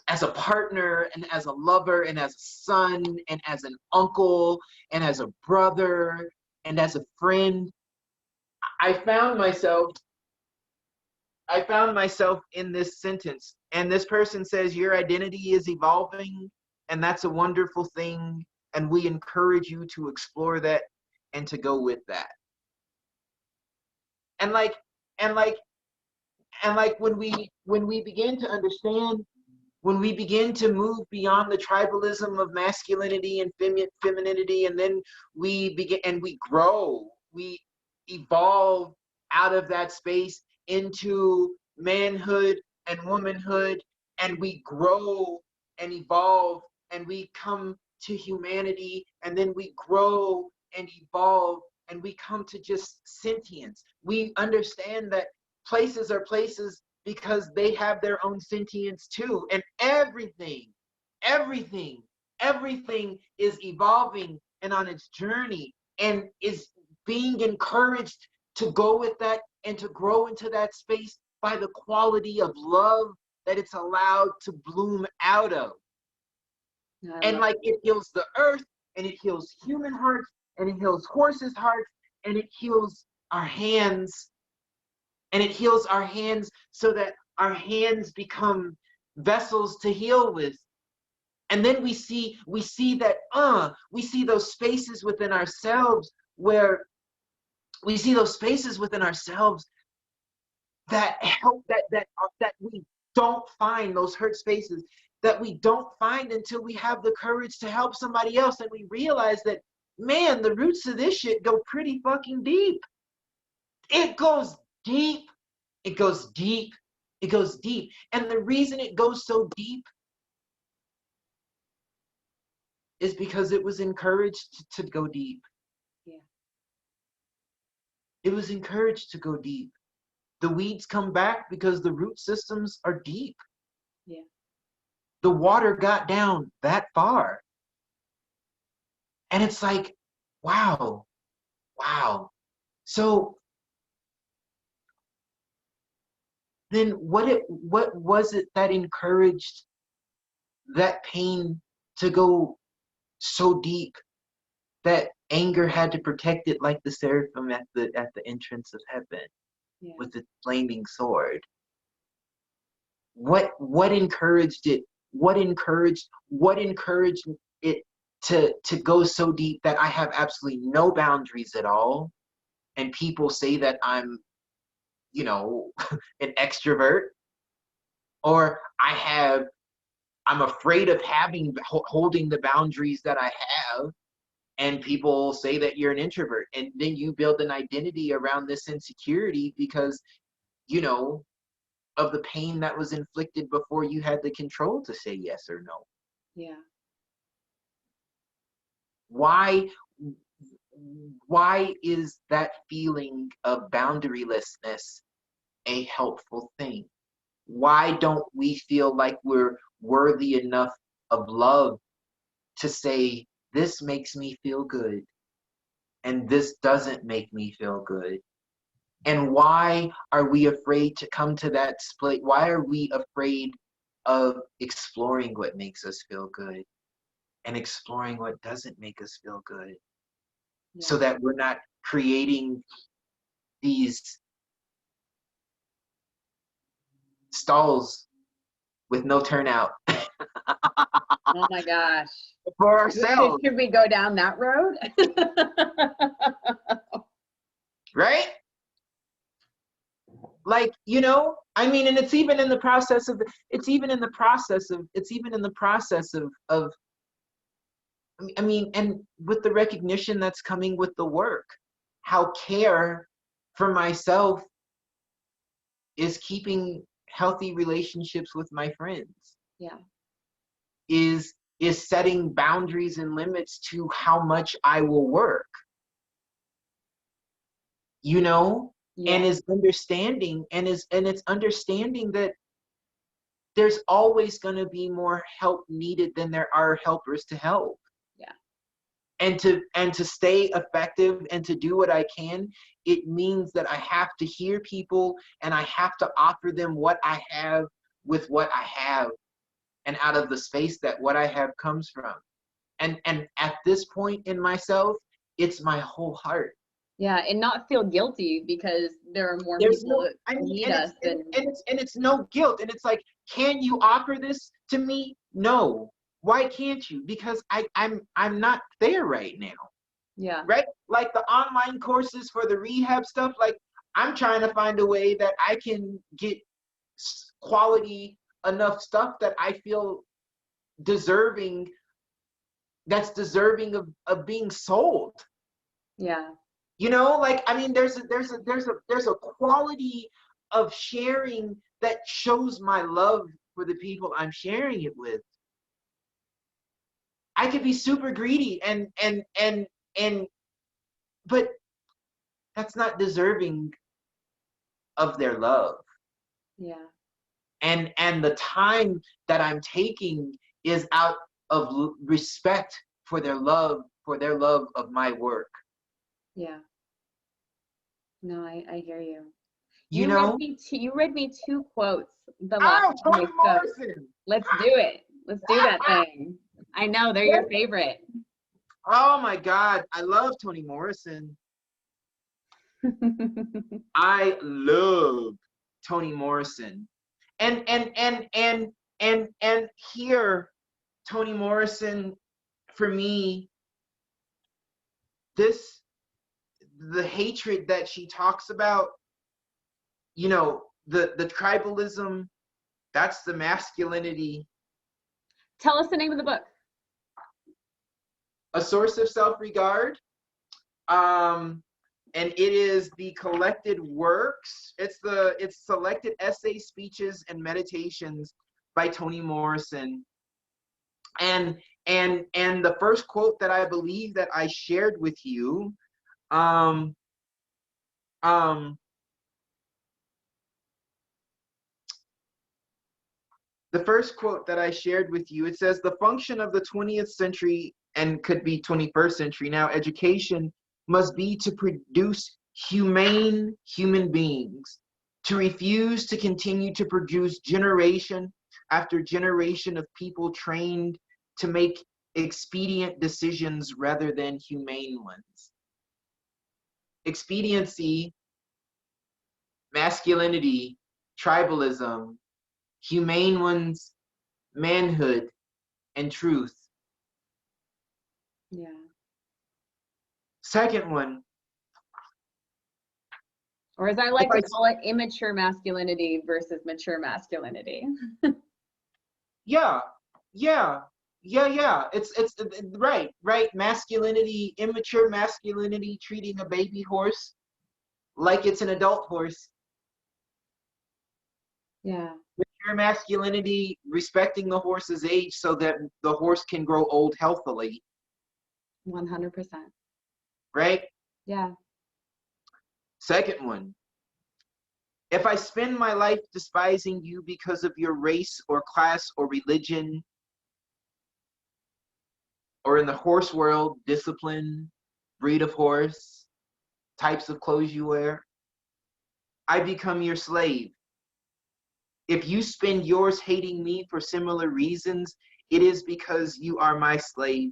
as a partner and as a lover and as a son and as an uncle and as a brother and as a friend, I found myself I found myself in this sentence. And this person says, your identity is evolving, and that's a wonderful thing. And we encourage you to explore that and to go with that. And like, and like, and like when we begin to understand, when we begin to move beyond the tribalism of masculinity and femininity, and then we begin and we grow, we evolve out of that space into manhood and womanhood, and we grow and evolve, and we come to humanity, and then we grow and evolve, and we come to just sentience. We understand that places are places because they have their own sentience too. And everything, everything is evolving and on its journey, and is being encouraged to go with that and to grow into that space by the quality of love that it's allowed to bloom out of. And like, it heals the earth, and it heals human hearts, and it heals horses' hearts, and it heals our hands. And it heals our hands so that our hands become vessels to heal with. And then we see that we see those spaces within ourselves where we see those spaces within ourselves that help, that we don't find, those hurt spaces that we don't find until we have the courage to help somebody else. And we realize that, man, the roots of this shit go pretty fucking deep. It goes deep. It goes deep. It goes deep. And the reason it goes so deep is because it was encouraged to go deep. Yeah. It was encouraged to go deep. The weeds come back because the root systems are deep. Yeah. The water got down that far. And it's like, wow. So then what was it that encouraged that pain to go so deep that anger had to protect it like the seraphim at the entrance of heaven? Yeah. With the flaming sword? What encouraged it? What encouraged it to go so deep that I have absolutely no boundaries at all, and people say that I'm, you know, an extrovert, or I'm afraid of holding the boundaries that I have, and people say that you're an introvert, and then you build an identity around this insecurity because, you know, of the pain that was inflicted before you had the control to say yes or no. Yeah. Why is that feeling of boundarylessness a helpful thing? Why don't we feel like we're worthy enough of love to say, this makes me feel good, and this doesn't make me feel good? And why are we afraid to come to that split? Why are we afraid of exploring what makes us feel good and exploring what doesn't make us feel good? Yeah. So that we're not creating these stalls with no turnout. Oh my gosh. For ourselves. Should we go down that road? Right? Like, you know, I mean, and it's even in the process of I mean, and with the recognition that's coming with the work, how care for myself is keeping healthy relationships with my friends. Yeah. Is is setting boundaries and limits to how much I will work, you know, and Yeah. is understanding and it's understanding that there's always going to be more help needed than there are helpers to help. Yeah. And to stay effective and to do what I can, it means that I have to hear people and I have to offer them what I have with what I have, and out of the space that what I have comes from. And at this point in myself, it's my whole heart. Yeah, and not feel guilty because there are more There's people no, that I mean, need and us it's than, it's no guilt. And it's like, can you offer this to me? No. Why can't you? Because I'm not there right now. yeah. Right? Like the online courses for the rehab stuff, like I'm trying to find a way that I can get quality enough stuff that I feel deserving, that's deserving of being sold. Yeah. You know, like, I mean, there's a quality of sharing that shows my love for the people I'm sharing it with. I could be super greedy and but that's not deserving of their love. Yeah. And the time that I'm taking is out of respect for their love of my work. Yeah. No, I hear you. You know? You read me two quotes the last Oh, time we Toni spoke. Morrison. Let's do it. Let's do that thing. I know they're your favorite. Oh my God, I love Toni Morrison. I love Toni Morrison. And here, Toni Morrison, for me, this, the hatred that she talks about, you know, the tribalism, that's the masculinity. Tell us the name of the book. A Source of Self-Regard. And it is the collected works. It's selected essays, speeches, and meditations by Toni Morrison. And the first quote that I believe that I shared with you, um, the first quote that I shared with you, it says, the function of the 20th century, and could be 21st century now, education must be to produce humane human beings, to refuse to continue to produce generation after generation of people trained to make expedient decisions rather than humane ones. Expediency, masculinity, tribalism, humane ones, manhood, and truth. Yeah. Second one. Or as I like to call it, immature masculinity versus mature masculinity. Yeah. It's right. Masculinity, immature masculinity, treating a baby horse like it's an adult horse. Yeah. Mature masculinity, respecting the horse's age so that the horse can grow old healthily. 100%. Right? Yeah. Second one. If I spend my life despising you because of your race or class or religion, or in the horse world, discipline, breed of horse, types of clothes you wear, I become your slave. If you spend yours hating me for similar reasons, it is because you are my slave.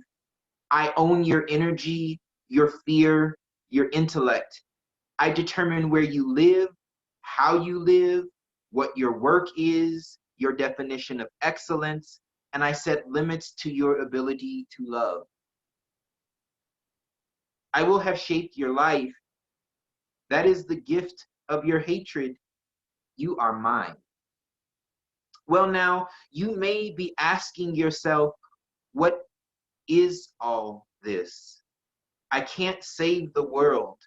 I own your energy, your fear, your intellect. I determine where you live, how you live, what your work is, your definition of excellence, and I set limits to your ability to love. I will have shaped your life. That is the gift of your hatred. You are mine. Well, now, you may be asking yourself, what is all this? I can't save the world.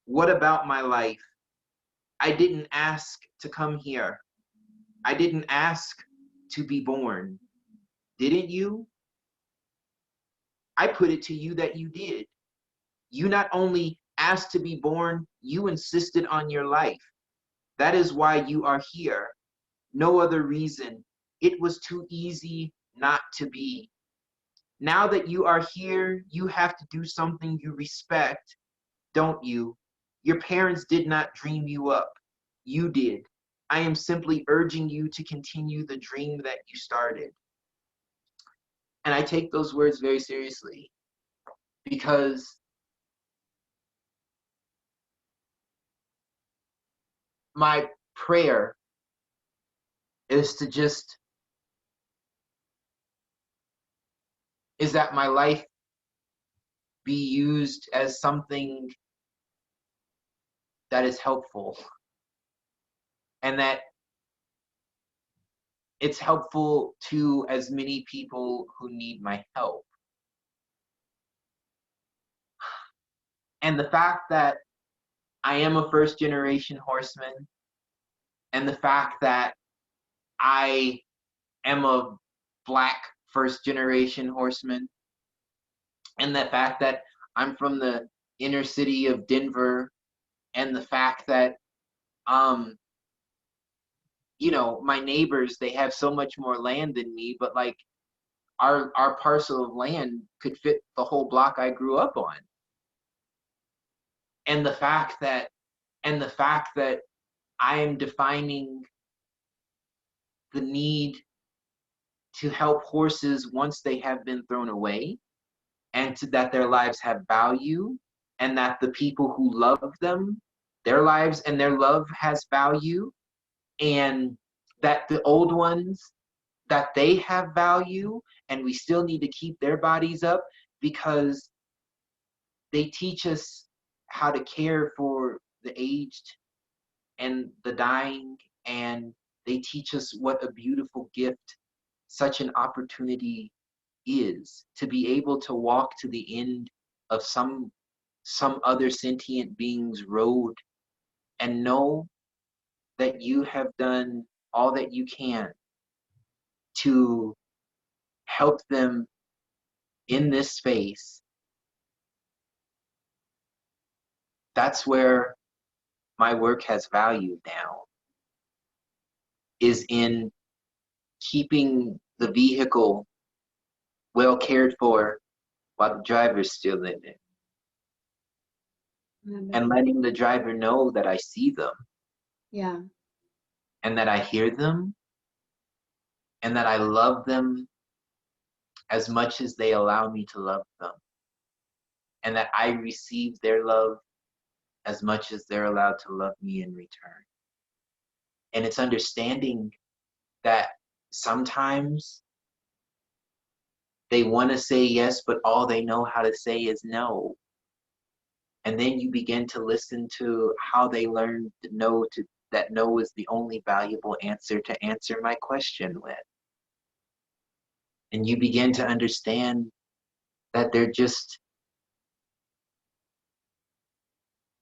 What about my life? I didn't ask to come here. I didn't ask to be born. Didn't you? I put it to you that you did. You not only asked to be born, you insisted on your life. That is why you are here. No other reason. It was too easy not to be. Now that you are here, you have to do something you respect, don't you? Your parents did not dream you up. You did. I am simply urging you to continue the dream that you started. And I take those words very seriously because my prayer is that my life be used as something that is helpful, and that it's helpful to as many people who need my help. And the fact that I am a first generation horseman, and the fact that I am a Black first generation horseman, and the fact that I'm from the inner city of Denver, and the fact that my neighbors, they have so much more land than me, but like our parcel of land could fit the whole block I grew up on. And the fact that I am defining the need to help horses once they have been thrown away, and that their lives have value, and that the people who love them, their lives and their love has value, and that the old ones, that they have value, and we still need to keep their bodies up because they teach us how to care for the aged and the dying, and they teach us what a beautiful gift such an opportunity is, to be able to walk to the end of some other sentient being's road and know that you have done all that you can to help them in this space. That's where my work has value now, is in keeping the vehicle well cared for while the driver's still in it, and letting the driver know that I see them, Yeah. and that I hear them, and that I love them as much as they allow me to love them, and that I receive their love as much as they're allowed to love me in return. And it's understanding that sometimes they want to say yes, but all they know how to say is no. And then you begin to listen to how they learn to know that no is the only valuable answer to answer my question with. And you begin to understand that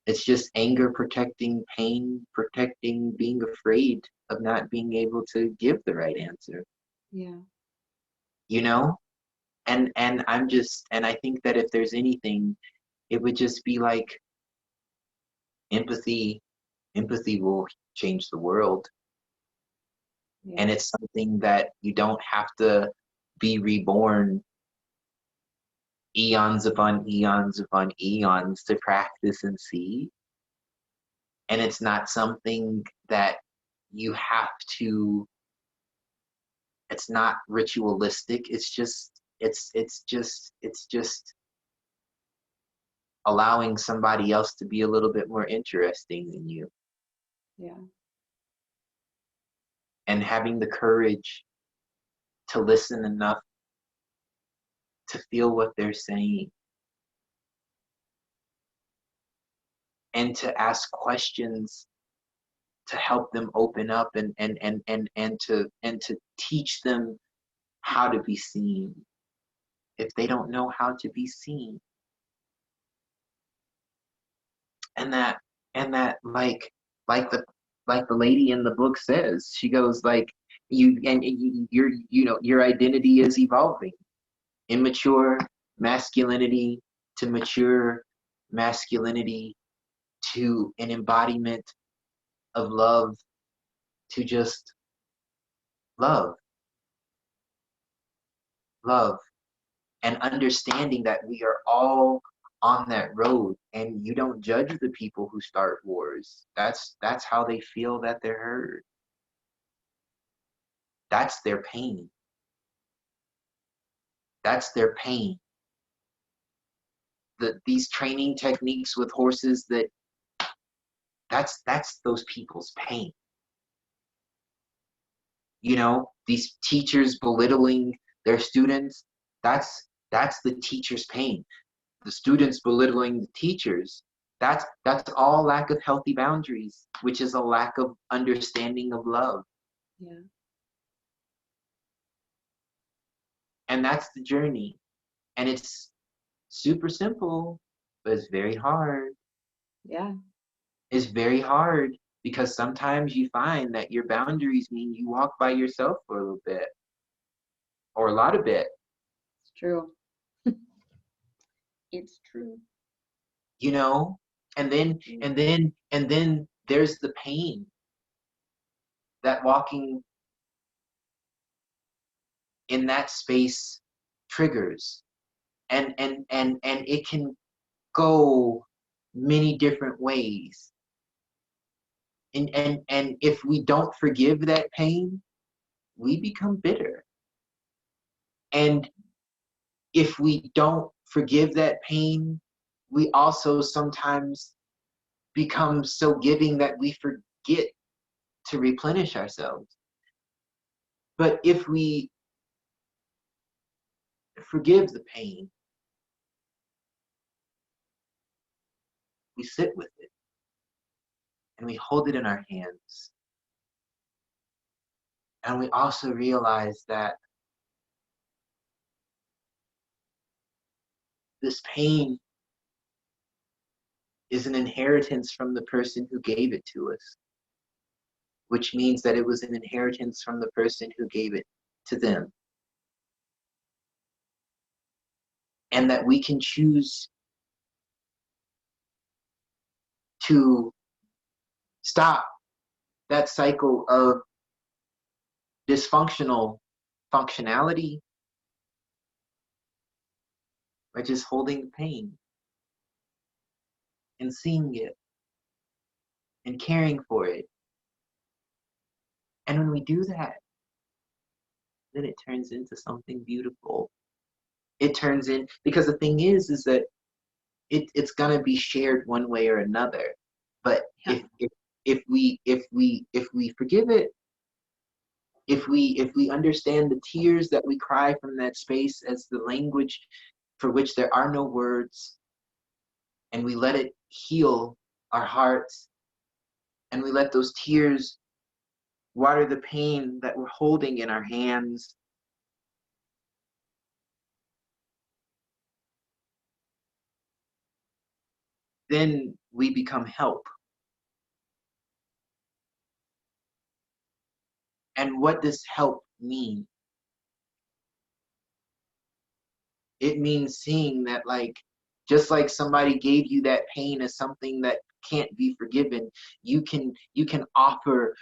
it's just anger protecting, pain protecting, being afraid of not being able to give the right answer. Yeah. And I think that if there's anything, it would just be like empathy. Empathy will change the world. Yeah. And it's something that you don't have to be reborn eons upon eons upon eons to practice and see. And it's not something that you have to, it's not ritualistic. It's just allowing somebody else to be a little bit more interesting than you. Yeah. And having the courage to listen enough to feel what they're saying, and to ask questions to help them open up, and to teach them how to be seen if they don't know how to be seen. And that like the lady in the book says, she goes like, Your identity is evolving. Immature masculinity to mature masculinity to an embodiment of love, to just love, love, and understanding that we are all on that road, and you don't judge the people who start wars. That's how they feel that they're heard. That's their pain. That's their pain. These training techniques with horses, that's those people's pain. You know, these teachers belittling their students, that's the teacher's pain. The students belittling the teachers, that's all lack of healthy boundaries, which is a lack of understanding of love. Yeah. And that's the journey. And it's super simple, but it's very hard. Yeah. It's very hard because sometimes you find that your boundaries mean you walk by yourself for a little bit or a lot of bit. It's true. It's true. You know, and then there's the pain that walking in that space triggers, and it can go many different ways, and if we don't forgive that pain, we become bitter. And if we don't forgive that pain, we also sometimes become so giving that we forget to replenish ourselves. But if we forgive the pain, we sit with it and we hold it in our hands. And we also realize that this pain is an inheritance from the person who gave it to us, which means that it was an inheritance from the person who gave it to them. And that we can choose to stop that cycle of dysfunctional functionality by just holding the pain and seeing it and caring for it. And when we do that, then it turns into something beautiful. It turns in, because the thing is that it's gonna be shared one way or another. But Yeah. if we forgive it, if we understand the tears that we cry from that space as the language for which there are no words, and we let it heal our hearts, and we let those tears water the pain that we're holding in our hands, then we become help. And what does help mean? It means seeing that, like, just like somebody gave you that pain as something that can't be forgiven, you can offer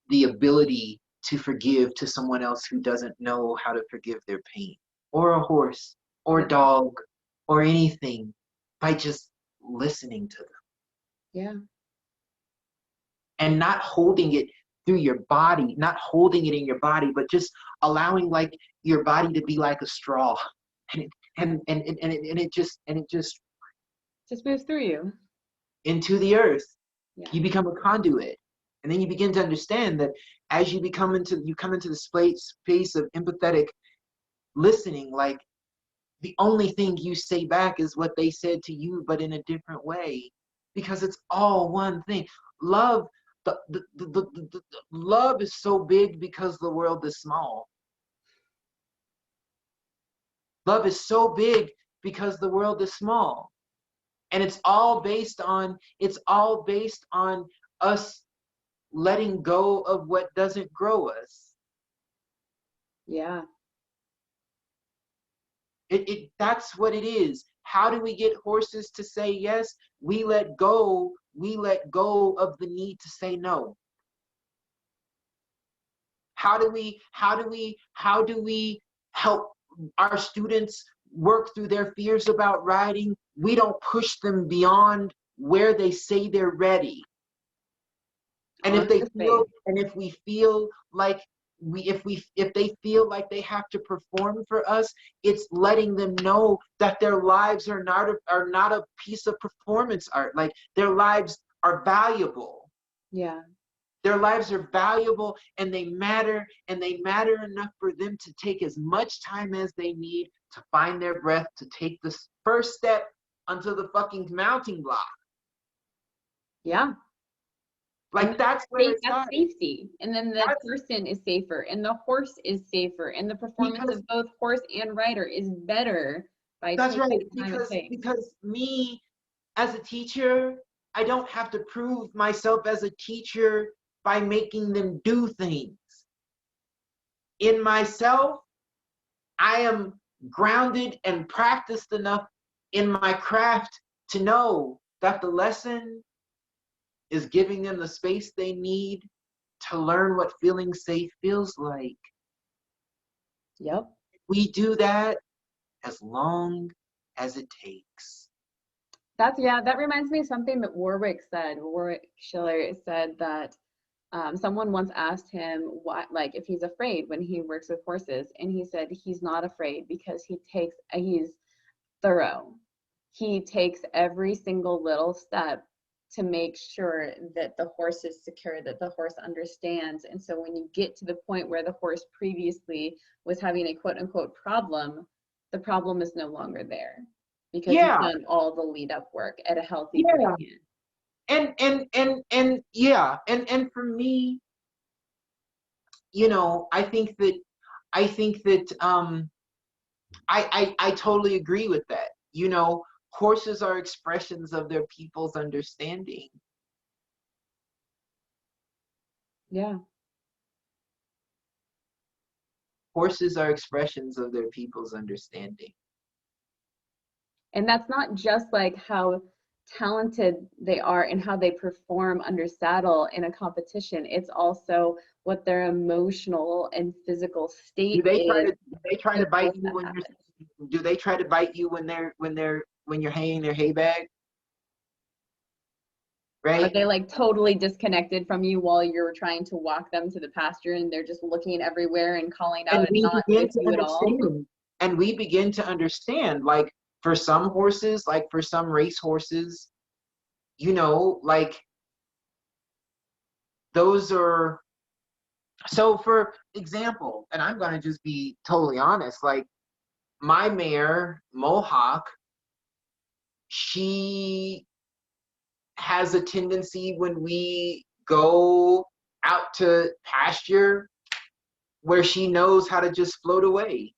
the ability to forgive to someone else who doesn't know how to forgive their pain, or a horse, or a dog, or anything, by just listening to them. Yeah. And not holding it through your body, not holding it in your body, but just allowing, like, your body to be like a straw, and it just moves through you into the earth. Yeah. You become a conduit, and then you begin to understand that as you come into the space of empathetic listening, like, the only thing you say back is what they said to you, but in a different way, because it's all one thing. Love, the love is so big because the world is small. Love is so big because the world is small. And it's all based on us letting go of what doesn't grow us. Yeah. That's what it is. How do we get horses to say yes? We let go of the need to say no. How do we help our students work through their fears about riding? We don't push them beyond where they say they're ready. And if we feel like if they feel like they have to perform for us, it's letting them know that their lives are not a piece of performance art. Like, their lives are valuable. Yeah. Their lives are valuable, and they matter enough for them to take as much time as they need to find their breath, to take the first step onto the fucking mounting block. Yeah. Like, that's where it starts. That's safety. And then the person is safer, and the horse is safer, and the performance of both horse and rider is better by that's taking right. the time it takes. Because me as a teacher, I don't have to prove myself as a teacher by making them do things. In myself, I am grounded and practiced enough in my craft to know that the lesson is giving them the space they need to learn what feeling safe feels like. Yep. We do that as long as it takes. That reminds me of something that Warwick Schiller said that someone once asked him what, like, if he's afraid when he works with horses, and he said he's not afraid because he's thorough. He takes every single little step to make sure that the horse is secure, that the horse understands. And so when you get to the point where the horse previously was having a quote unquote problem, the problem is no longer there because you've done all the lead up work at a healthy gradient. And for me, you know, I think that I totally agree with that. You know, horses are expressions of their people's understanding. Yeah. Horses are expressions of their people's understanding. And that's not just like how talented they are and how they perform under saddle in a competition. It's also what their emotional and physical state do they is. try to bite you when do they try to bite you when you're hanging their hay bag? Right? Are they like totally disconnected from you while you're trying to walk them to the pasture, and they're just looking everywhere and calling out and not with you at all? And we begin to understand, like, for some horses, like for some race horses, you know, like, those are, so for example, and I'm gonna just be totally honest, like, my mare, Mohawk, she has a tendency when we go out to pasture where she knows how to just float away.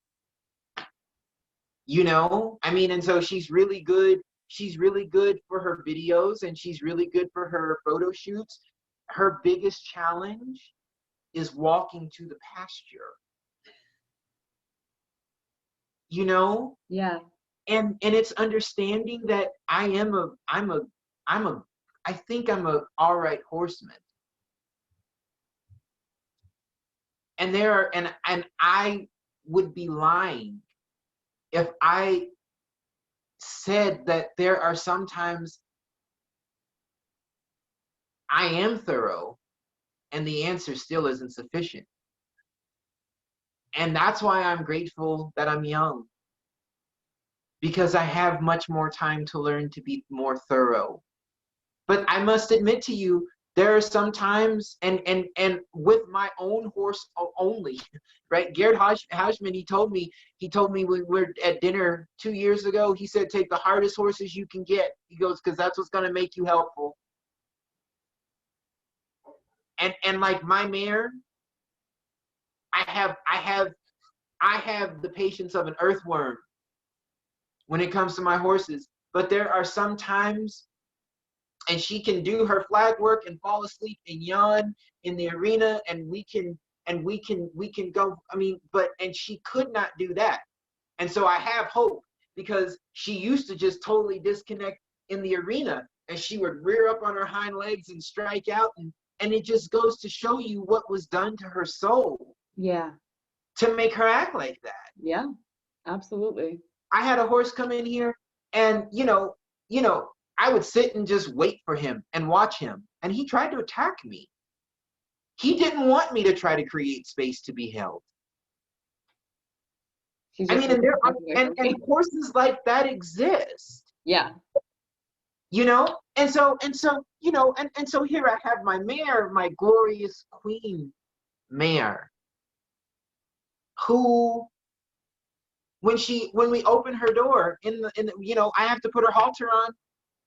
You know, I mean, and so she's really good for her videos, and she's really good for her photo shoots. Her biggest challenge is walking to the pasture. You know? Yeah. And it's understanding that I think I'm a all right horseman. And I would be lying if I said that there are sometimes I am thorough and the answer still isn't sufficient. And that's why I'm grateful that I'm young, because I have much more time to learn to be more thorough. But I must admit to you, there are some times, and with my own horse only, right? Gerd Hashman, he told me when we were at dinner 2 years ago, he said, take the hardest horses you can get. He goes, because that's what's going to make you helpful. And like my mare, I have the patience of an earthworm when it comes to my horses. But there are some times, and she can do her flag work and fall asleep and yawn in the arena, and we can and we can go. I mean, and she could not do that. And so I have hope, because she used to just totally disconnect in the arena, and she would rear up on her hind legs and strike out, and it just goes to show you what was done to her soul. Yeah. To make her act like that. Yeah, absolutely. I had a horse come in here, and I would sit and just wait for him and watch him, and he tried to attack me. He didn't want me to try to create space to be held. I mean, and horses like that exist. Yeah. And so here I have my mare, my glorious queen mare, who, when we open her door I have to put her halter on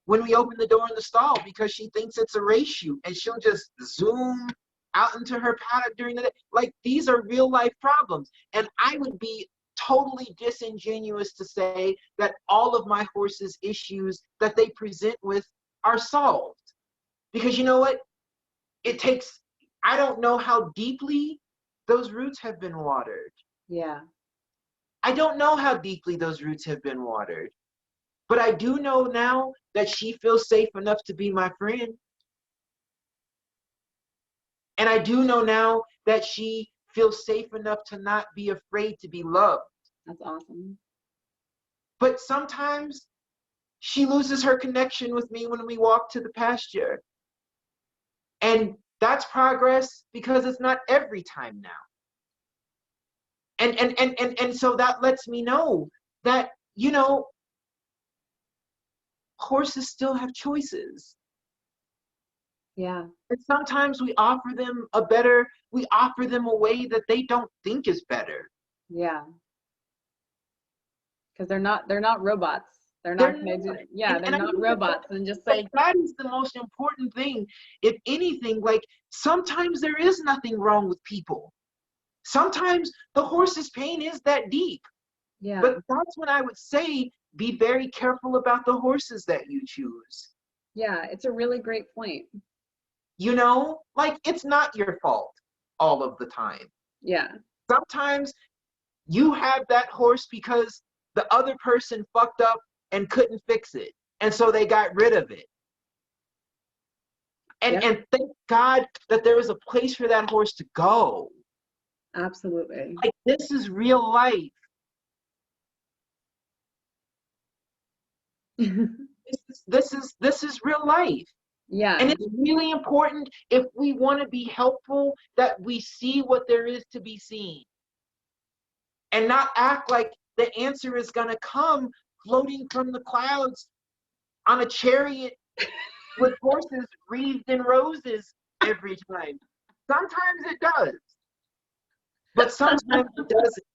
when we open the door in the stall, because she thinks it's a race shoot, and she'll just zoom out into her paddock during the day. Like, these are real life problems, and I would be totally disingenuous to say that all of my horses' issues that they present with are solved, because you know what? I don't know how deeply those roots have been watered. Yeah. I don't know how deeply those roots have been watered, but I do know now that she feels safe enough to be my friend. And I do know now that she feels safe enough to not be afraid to be loved. That's awesome. But sometimes she loses her connection with me when we walk to the pasture. And that's progress, because it's not every time now. And so that lets me know that, horses still have choices. Yeah. And sometimes we offer them a way that they don't think is better. Yeah. Because they're not robots. They're not robots. And just like, that is the most important thing. If anything, like, sometimes there is nothing wrong with people. Sometimes the horse's pain is that deep. Yeah. But that's when I would say, be very careful about the horses that you choose. Yeah, it's a really great point. Like, it's not your fault all of the time. Yeah. Sometimes you have that horse because the other person fucked up and couldn't fix it, and so they got rid of it. And thank God that there is a place for that horse to go. Absolutely. Like, this is real life. This is real life. Yeah. And it's really important, if we want to be helpful, that we see what there is to be seen, and not act like the answer is going to come floating from the clouds on a chariot with horses wreathed in roses every time. Sometimes it does, but sometimes it doesn't.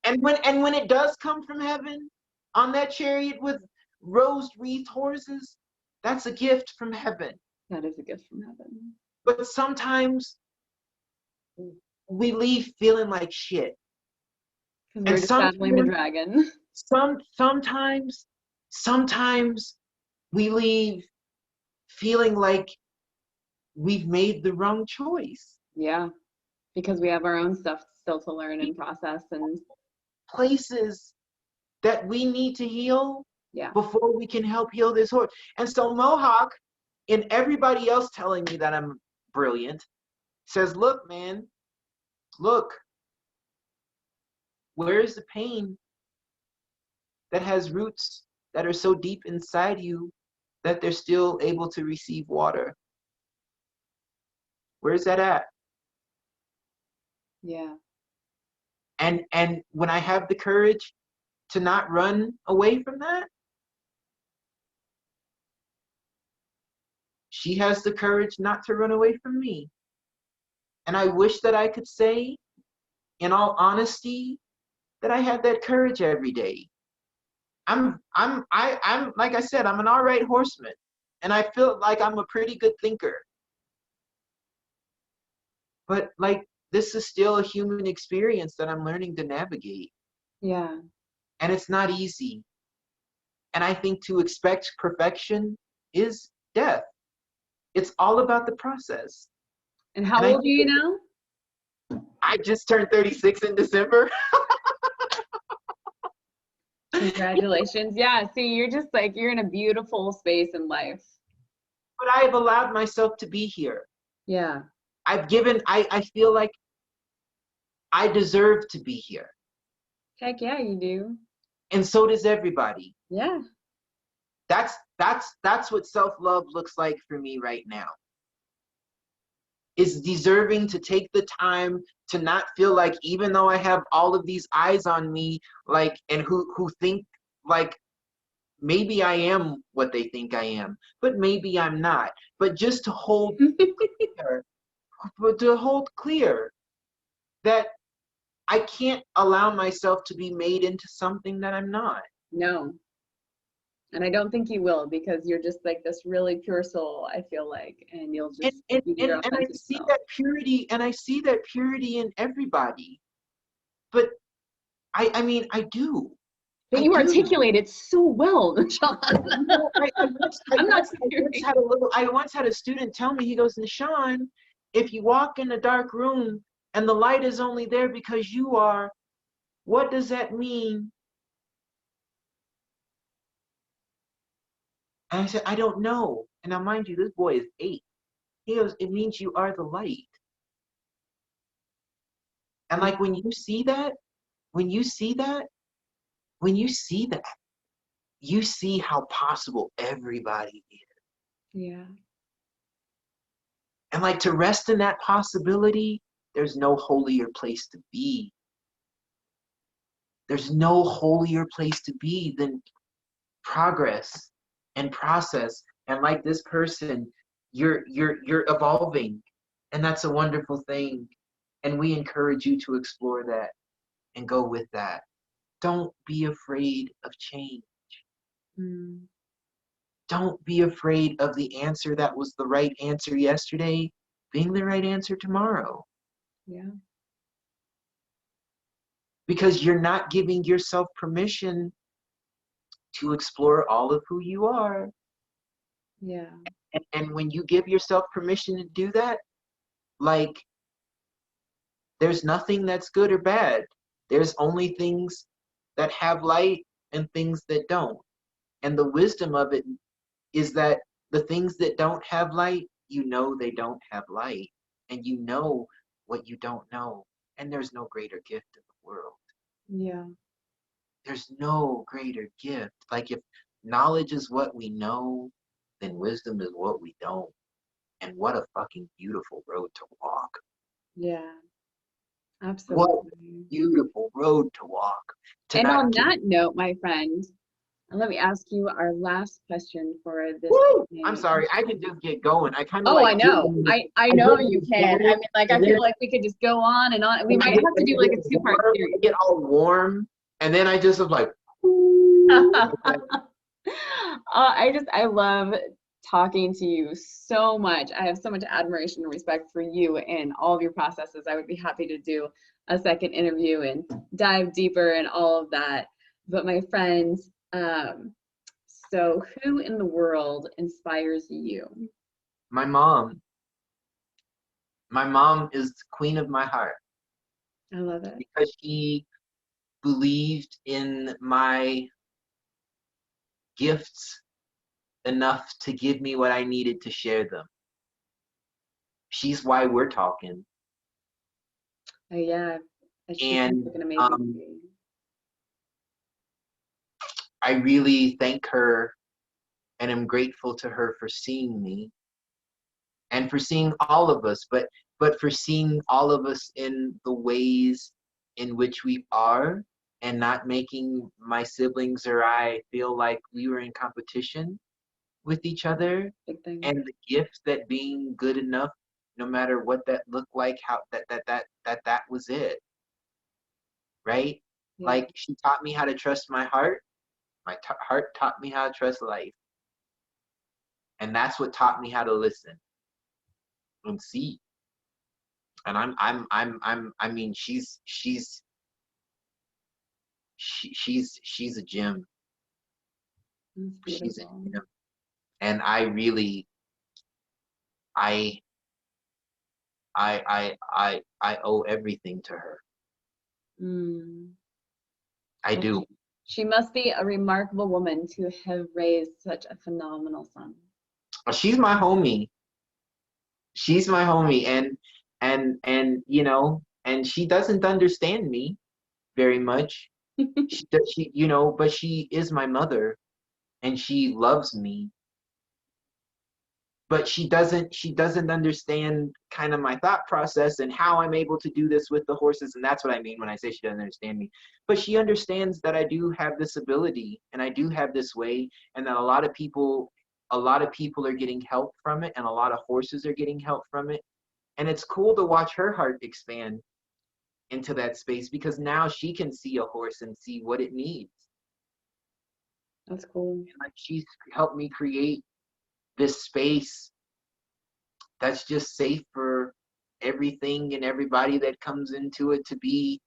And when it does come from heaven on that chariot with rose-wreathed horses, that's a gift from heaven. That is a gift from heaven. But sometimes we leave feeling like shit. Because we're just battling the dragon. Sometimes we leave feeling like we've made the wrong choice. Yeah, because we have our own stuff still to learn and process, and places that we need to heal. Yeah. Before we can help heal this horse. And so Mohawk, and everybody else telling me that I'm brilliant, says, look, man, look, where's the pain that has roots that are so deep inside you that they're still able to receive water? Where's that at? Yeah. And when I have the courage to not run away from that, she has the courage not to run away from me. And I wish that I could say, in all honesty, that I had that courage every day. I'm like I said, I'm an all right horseman, and I feel like I'm a pretty good thinker. But like, this is still a human experience that I'm learning to navigate. Yeah. And it's not easy. And I think to expect perfection is death. It's all about the process. And how old are you now? I just turned 36 in December. Congratulations. Yeah, see, you're just like, you're in a beautiful space in life. But I have allowed myself to be here. Yeah. I feel like I deserve to be here. Heck yeah, you do. And so does everybody. Yeah. That's what self-love looks like for me right now. Is deserving to take the time to not feel like, even though I have all of these eyes on me, like, and who think like maybe I am what they think I am, but maybe I'm not. But just to hold clear, that I can't allow myself to be made into something that I'm not. No. And I don't think you will, because you're just like this really pure soul, I feel like, and you'll just be your And I authentic see self. that purity, and I see that purity in everybody. But I mean, I do. But I you do. articulate it so well, Nahshon. I once had a student tell me, he goes, Nahshon, if you walk in a dark room and the light is only there because you are, what does that mean? And I said, I don't know. And now, mind you, this boy is 8. He goes, it means you are the light. And like, when you see that, you see how possible everybody is. Yeah. And like, to rest in that possibility, there's no holier place to be. There's no holier place to be than progress and process. And like this person, you're evolving, and that's a wonderful thing. And we encourage you to explore that and go with that. Don't be afraid of change. Mm. Don't be afraid of the answer that was the right answer yesterday being the right answer tomorrow. Yeah. Because you're not giving yourself permission to explore all of who you are. Yeah. And when you give yourself permission to do that, like, there's nothing that's good or bad. There's only things that have light and things that don't. And the wisdom of it is that the things that don't have light, you know they don't have light. And you know what you don't know. And there's no greater gift in the world. Yeah. There's no greater gift. Like, if knowledge is what we know, then wisdom is what we don't. And what a fucking beautiful road to walk. Yeah. What Absolutely. a beautiful road to walk. And on that note, my friend, let me ask you our last question for this evening. I'm sorry, I can just get going. I kind of Oh, like. I know. I know you can. I mean, like, I feel like we could just go on and on. We might have to do like a 2-part series. Get all warm, and then I just was like. I love talking to you so much. I have so much admiration and respect for you and all of your processes. I would be happy to do a second interview and dive deeper and all of that. But my friends, so who in the world inspires you? My mom. My mom is the queen of my heart. I love it. Because she believed in my gifts enough to give me what I needed to share them. She's why we're talking. Oh yeah, And an amazing I really thank her and am grateful to her for seeing me and for seeing all of us, but for seeing all of us in the ways in which we are, and not making my siblings or I feel like we were in competition with each other. And the gift that being good enough, no matter what that looked like, how that was it. Right? Yeah. Like, she taught me how to trust my heart. My heart taught me how to trust life. And that's what taught me how to listen and see. And I mean, she's a gem. She's a gem. And I really, I owe everything to her. Mm. I do. She must be a remarkable woman to have raised such a phenomenal son. She's my homie. She's my homie, and you know, and she doesn't understand me very much. She you know, but she is my mother, and she loves me. But she doesn't understand kind of my thought process and how I'm able to do this with the horses, and that's what I mean when I say she doesn't understand me. But she understands that I do have this ability and I do have this way, and that a lot of people are getting help from it, and a lot of horses are getting help from it. And it's cool to watch her heart expand into that space, because now she can see a horse and see what it needs. That's cool. And like, she's helped me create this space that's just safe for everything and everybody that comes into it to be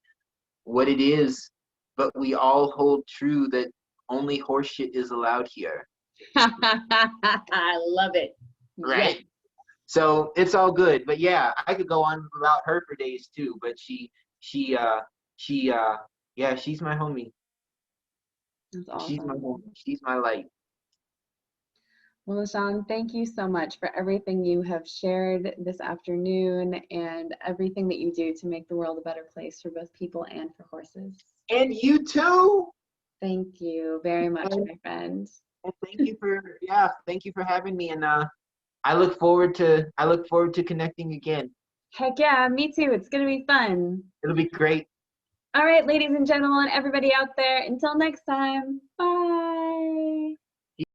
what it is. But we all hold true that only horse shit is allowed here. I love it. Right? Yes. So it's all good. But yeah, I could go on about her for days too. But she yeah, she's my homie. That's She's my awesome. homie. She's my light. Well, Nahshon, thank you so much for everything you have shared this afternoon and everything that you do to make the world a better place for both people and for horses. And you too. Thank you very much, And, my friend. and thank you for having me. And I look forward to connecting again. Heck yeah, me too. It's going to be fun. It'll be great. All right, ladies and gentlemen, everybody out there, until next time, bye.